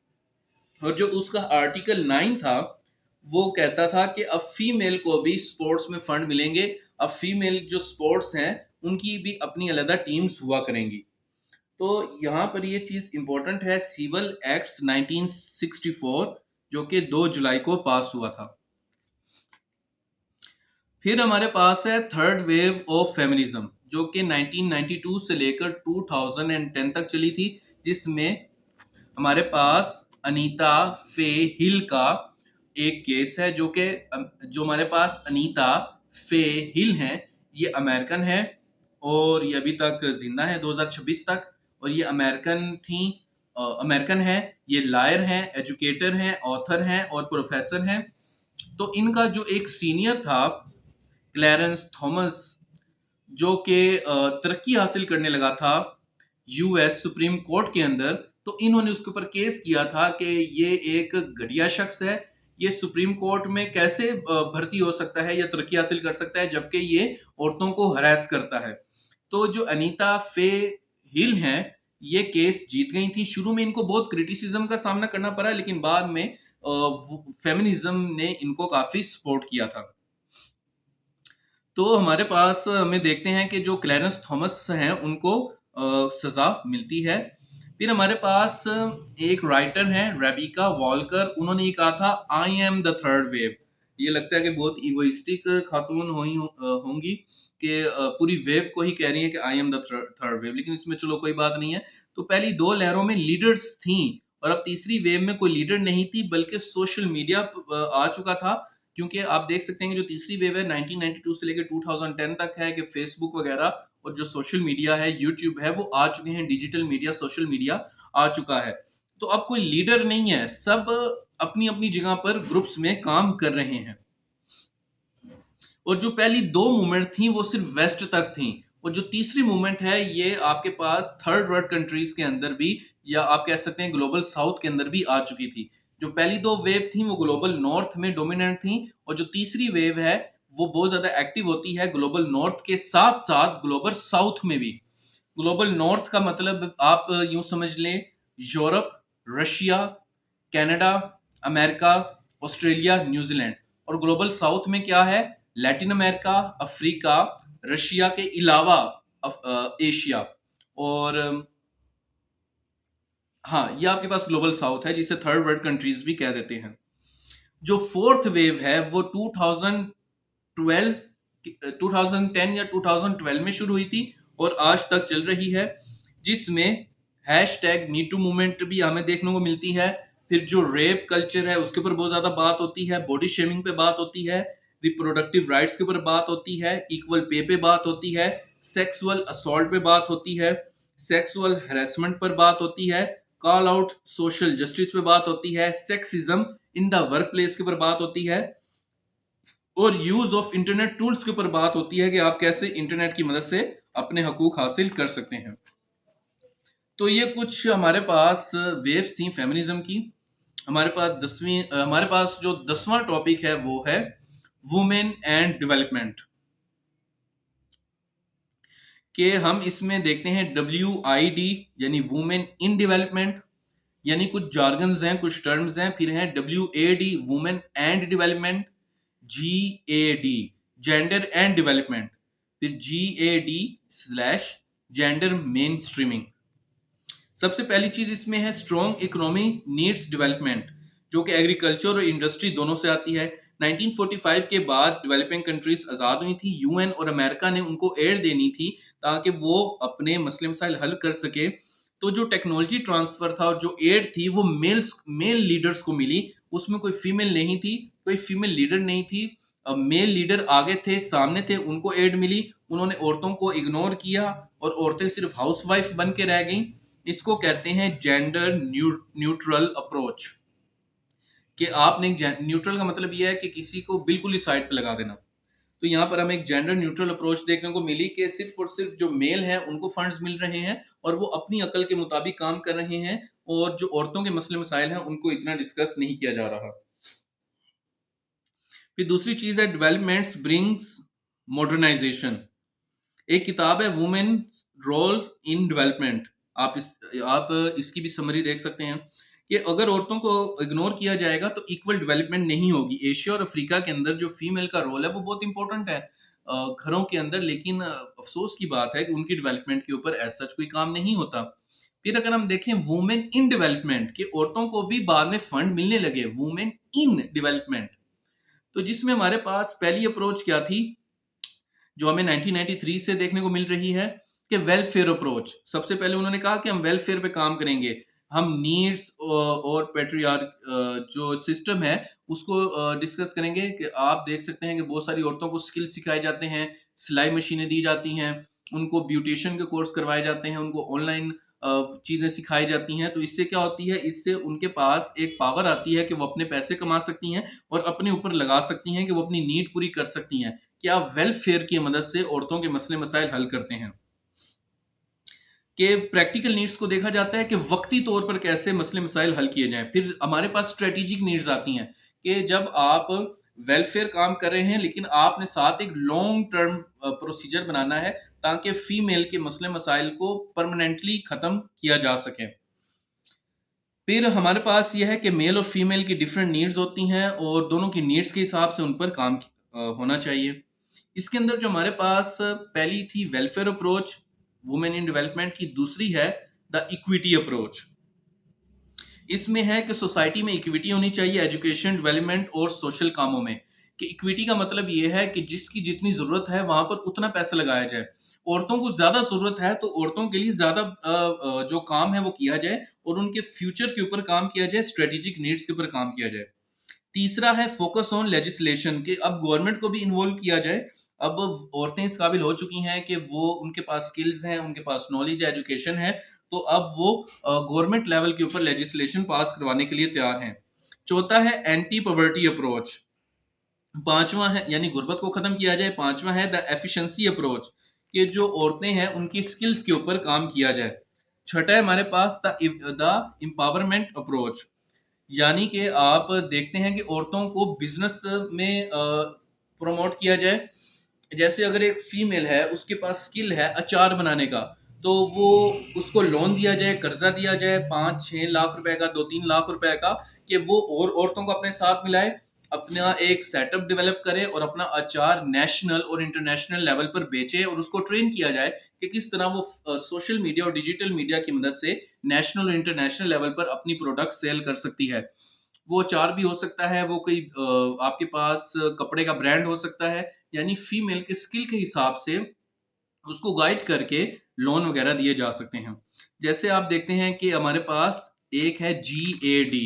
और जो उसका आर्टिकल 9 था वो कहता था कि अब फीमेल को भी स्पोर्ट्स में फंड मिलेंगे। अब फीमेल जो स्पोर्ट्स हैं उनकी भी अपनी अलग टीम्स हुआ करेंगी। तो यहाँ पर ये चीज इंपॉर्टेंट है, सिविल एक्ट्स 1964 जो कि 2 जुलाई को पास हुआ था। फिर हमारे पास है थर्ड वेव ऑफ फेमिनिज्म जो कि 1992 से लेकर 2010 तक चली थी, जिसमें हमारे पास अनीता फे हिल का एक केस है। जो हमारे पास अनीता फे हिल हैं, ये अमेरिकन है और ये अभी तक जिंदा है 2026 तक। और ये अमेरिकन है, ये लायर हैं, एजुकेटर हैं, ऑथर हैं और प्रोफेसर हैं। तो इनका जो एक सीनियर था क्लैरेंस थॉमस, जो कि तरक्की हासिल करने लगा था यूएस सुप्रीम कोर्ट के अंदर, तो इन्होंने उसके ऊपर केस किया था कि ये एक घटिया शख्स है, ये सुप्रीम कोर्ट में कैसे भर्ती हो सकता है या तरक्की हासिल कर सकता है जबकि ये औरतों को हरास करता है। तो जो अनीता फे हिल हैं, ये केस जीत गई थी। शुरू में इनको बहुत क्रिटिसिज्म का सामना करना पड़ा, लेकिन बाद में फेमिनिज्म ने इनको काफी सपोर्ट किया था। तो हमारे पास हमें देखते हैं कि जो क्लैरेंस थॉमस हैं उनको सजा मिलती है। फिर हमारे पास एक राइटर हैं रेबिका वॉलकर, उन्होंने ये कहा था I am the third wave. ये लगता है कि बहुत इगोइस्टिक खातून होंगी कि पूरी वेव को ही कह रही है कि I am the third wave, लेकिन इसमें चलो कोई बात नहीं है। तो पहली दो लहरों में लीडर्स थी और अब तीसरी वेव में कोई लीडर नहीं थी बल्कि सोशल मीडिया आ चुका था। क्योंकि आप देख सकते हैं कि जो तीसरी वेव है 1992 से लेकर 2010 तक है कि फेसबुक वगैरह और जो सोशल मीडिया है, यूट्यूब है, वो आ चुके हैं, डिजिटल मीडिया, सोशल मीडिया आ चुका है। तो अब कोई लीडर नहीं है, सब अपनी अपनी जगह पर ग्रुप्स में काम कर रहे हैं। और जो पहली दो मूवमेंट थी वो सिर्फ वेस्ट तक थी और जो तीसरी मूवमेंट है ये आपके पास थर्ड वर्ल्ड कंट्रीज के अंदर भी, या आप कह सकते हैं ग्लोबल साउथ के अंदर भी आ चुकी थी। जो पहली दो वेव थी वो ग्लोबल नॉर्थ में डोमिनेंट थी, और जो तीसरी वेव है वो बहुत ज्यादा एक्टिव होती है ग्लोबल नॉर्थ के साथ साथ ग्लोबल साउथ में भी। ग्लोबल नॉर्थ का मतलब आप यूं समझ लें, Europe, Russia, Canada, America, Australia, New Zealand. और ग्लोबल साउथ में क्या है? लैटिन अमेरिका, अफ्रीका, रशिया के अलावा एशिया। और हाँ, ये आपके पास ग्लोबल साउथ है जिसे थर्ड वर्ल्ड कंट्रीज भी कह देते हैं। जो फोर्थ वेव है वो 2012 2010 या 2012 में शुरू हुई थी और आज तक चल रही है, जिसमें हैशटैग मी टू मूवमेंट भी हमें देखने को मिलती है। फिर जो रेप कल्चर है उसके ऊपर बहुत ज्यादा बात होती है, बॉडी शेमिंग पे बात होती है, रिप्रोडक्टिव राइट्स के ऊपर बात होती है, इक्वल पे पे बात होती है, सेक्सुअल असॉल्ट पे बात होती है, सेक्सुअल हैरेसमेंट पर बात होती है, कॉल आउट सोशल जस्टिस पे बात होती है, sexism in the work place के ऊपर बात होती है, और यूज ऑफ इंटरनेट टूल्स के ऊपर बात होती है कि आप कैसे इंटरनेट की मदद से अपने हकूक हासिल कर सकते हैं। तो ये कुछ हमारे पास वेव्स थी फेमिनिज्म की। हमारे पास जो 10वां टॉपिक है वो है वुमेन एंड डेवलपमेंट, कि हम इसमें देखते हैं WID यानी वुमेन इन डेवलपमेंट, यानी कुछ जार्गन्स हैं, कुछ टर्म्स हैं, फिर है WAD women and development, GAD gender and development, फिर GAD slash gender main streaming. सबसे पहली चीज इसमें है स्ट्रॉन्ग इकोनॉमी नीड्स डेवलपमेंट, जो कि एग्रीकल्चर और इंडस्ट्री दोनों से आती है। 1945 के बाद डेवलपिंग कंट्रीज आजाद हुई थी, यूएन और अमेरिका ने उनको एड देनी थी ताकि वो अपने मसले मसाइल हल कर सके। तो जो टेक्नोलॉजी ट्रांसफर था और जो एड थी वो मेल लीडर्स को मिली, उसमें कोई फीमेल नहीं थी, कोई फीमेल लीडर नहीं थी। मेल लीडर आगे थे, सामने थे, उनको एड मिली, उन्होंने औरतों को इग्नोर किया और औरतें सिर्फ हाउसवाइफ बन के रह गई। इसको कहते हैं जेंडर न्यूट्रल अप्रोच, कि आपने न्यूट्रल का मतलब यह है कि किसी को बिल्कुल ही साइड पे लगा देना। तो यहाँ पर हमें एक जेंडर न्यूट्रल अप्रोच देखने को मिली कि सिर्फ और सिर्फ जो मेल हैं उनको फंड्स मिल रहे हैं और वो अपनी अकल के मुताबिक काम कर रहे हैं, और जो औरतों के मसले मसाइल हैं उनको इतना डिस्कस नहीं किया जा रहा। फिर दूसरी चीज है डेवलपमेंट्स ब्रिंग्स मॉडर्नाइजेशन। एक किताब है वुमेन रोल इन डेवलपमेंट, आप इसकी भी समरी देख सकते हैं कि अगर औरतों को इग्नोर किया जाएगा तो इक्वल डेवलपमेंट नहीं होगी। एशिया और अफ्रीका के अंदर जो फीमेल का रोल है वो बहुत इंपॉर्टेंट है घरों के अंदर, लेकिन अफसोस की बात है कि उनकी डेवलपमेंट के ऊपर एज सच कोई काम नहीं होता। फिर अगर हम देखें वुमेन इन डेवलपमेंट, कि औरतों को भी बाद में फंड मिलने लगे, वुमेन इन डेवलपमेंट, तो जिसमें हमारे पास पहली अप्रोच क्या थी जो हमें 1993 से देखने को मिल रही है, कि वेलफेयर अप्रोच। सबसे पहले उन्होंने कहा कि हम वेलफेयर पे काम करेंगे, हम नीड्स और पेट्रियार्क जो सिस्टम है उसको डिस्कस करेंगे। कि आप देख सकते हैं कि बहुत सारी औरतों को स्किल सिखाए जाते हैं, सिलाई मशीनें दी जाती हैं, उनको ब्यूटिशियन के कोर्स करवाए जाते हैं, उनको ऑनलाइन चीजें सिखाई जाती हैं। तो इससे क्या होती है, इससे उनके पास एक पावर आती है कि वो अपने पैसे कमा सकती हैं और अपने ऊपर लगा सकती हैं, कि वो अपनी नीड पूरी कर सकती हैं, कि आप वेलफेयर की मदद से औरतों के मसले मसाइल हल करते हैं। कि प्रैक्टिकल नीड्स को देखा जाता है कि वक्ती तौर पर कैसे मसले मसाइल हल किए जाएं। फिर हमारे पास स्ट्रेटेजिक नीड्स आती हैं, कि जब आप वेलफेयर काम कर रहे हैं लेकिन आपने साथ एक लॉन्ग टर्म प्रोसीजर बनाना है ताकि फीमेल के मसले मसाइल को परमानेंटली खत्म किया जा सके। फिर हमारे पास यह है कि मेल और फीमेल की डिफरेंट नीड्स होती हैं और दोनों की नीड्स के हिसाब से उन पर काम होना चाहिए। इसके अंदर जो हमारे पास पहली थी welfare approach women in development की, दूसरी है द इक्विटी अप्रोच। इसमें है कि सोसाइटी में इक्विटी होनी चाहिए एजुकेशन, डेवलपमेंट और सोशल कामों में। कि इक्विटी का मतलब यह है कि जिसकी जितनी जरूरत है वहां पर उतना पैसा लगाया जाए। औरतों को ज्यादा जरूरत है तो औरतों के लिए ज्यादा जो काम है वो किया जाए और उनके फ्यूचर के ऊपर काम किया जाए, स्ट्रेटेजिक नीड्स के ऊपर काम किया जाए। तीसरा है फोकस ऑन लेजिस्लेशन, कि अब गवर्नमेंट को भी इन्वॉल्व किया जाए। अब औरतें इस काबिल हो चुकी हैं कि वो उनके पास स्किल्स हैं, उनके पास नॉलेज है, एजुकेशन है, तो अब वो गवर्नमेंट लेवल के ऊपर लेजिस्लेशन पास करवाने के लिए तैयार हैं। चौथा है एंटी पॉवर्टी अप्रोच। पांचवा है यानी गुर्बत को खत्म किया जाए। पांचवा है द एफिशिएंसी अप्रोच, कि जो औरतें हैं उनकी स्किल्स के ऊपर काम किया जाए। छठा है हमारे पास द एम्पावरमेंट अप्रोच, यानी कि आप देखते हैं कि औरतों को बिजनेस में प्रमोट किया जाए। जैसे अगर एक फीमेल है उसके पास स्किल है अचार बनाने का, तो वो उसको लोन दिया जाए, कर्जा दिया जाए 5-6 लाख रुपए का, 2-3 लाख रुपए का, कि वो और औरतों को अपने साथ मिलाए, अपना एक सेटअप डेवलप करे और अपना अचार नेशनल और इंटरनेशनल लेवल पर बेचे, और उसको ट्रेन किया जाए कि किस तरह वो सोशल मीडिया और डिजिटल मीडिया की मदद से नेशनल और इंटरनेशनल लेवल पर अपनी प्रोडक्ट सेल कर सकती है। वो अचार भी हो सकता है, वो कोई आपके पास कपड़े का ब्रांड हो सकता है, यानी फीमेल के स्किल के हिसाब से उसको गाइड करके लोन वगैरह दिए जा सकते हैं। जैसे आप देखते हैं कि हमारे पास एक है GAD,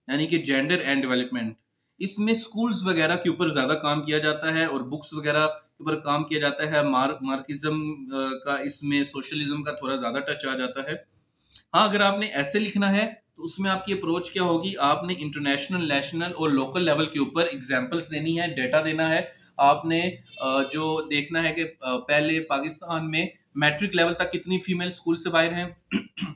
यानी कि जेंडर एंड डेवलपमेंट। इसमें स्कूल्स वगैरह के ऊपर ज्यादा काम किया जाता है और बुक्स वगैरह के ऊपर काम किया जाता है। मार्किज्म का, इसमें सोशलिज्म का थोड़ा ज्यादा टच आ जाता है। हाँ, अगर आपने ऐसे लिखना है तो उसमें आपकी अप्रोच क्या होगी, आपने इंटरनेशनल, नेशनल और लोकल लेवल के ऊपर एग्जांपल्स देनी है, डेटा देना है। आपने जो देखना है कि पहले पाकिस्तान में मैट्रिक लेवल तक कितनी फीमेल स्कूल से बाहर हैं,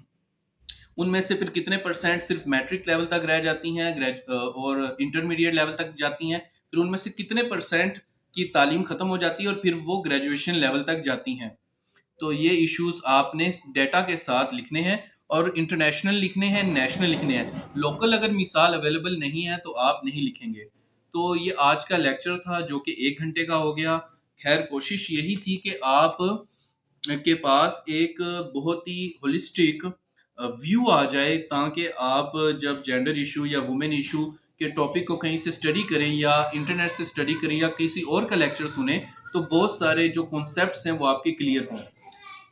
उनमें से फिर कितने परसेंट सिर्फ मैट्रिक लेवल तक रह जाती हैं, और इंटरमीडिएट लेवल तक जाती हैं, फिर उनमें से कितने परसेंट की तालीम खत्म हो जाती है और फिर वो ग्रेजुएशन लेवल तक जाती हैं। तो ये इश्यूज आपने डेटा के साथ लिखने हैं, और इंटरनेशनल लिखने हैं, नेशनल लिखने हैं। लोकल अगर मिसाल अवेलेबल नहीं है तो आप नहीं लिखेंगे। तो ये आज का लेक्चर था जो कि 1 घंटे का हो गया। खैर, कोशिश यही थी कि आप के पास एक बहुत ही होलिस्टिक व्यू आ जाए, ताकि आप जब जेंडर इशू या वुमेन इशू के टॉपिक को कहीं से स्टडी करें या इंटरनेट से स्टडी करें या किसी और का लेक्चर सुने, तो बहुत सारे जो कॉन्सेप्ट्स हैं वो आपके क्लियर हों।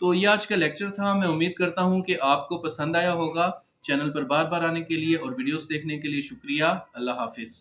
तो ये आज का लेक्चर था। मैं उम्मीद करता हूँ कि आपको पसंद आया होगा। चैनल पर बार बार आने के लिए और वीडियोस देखने के लिए शुक्रिया। अल्लाह हाफिज।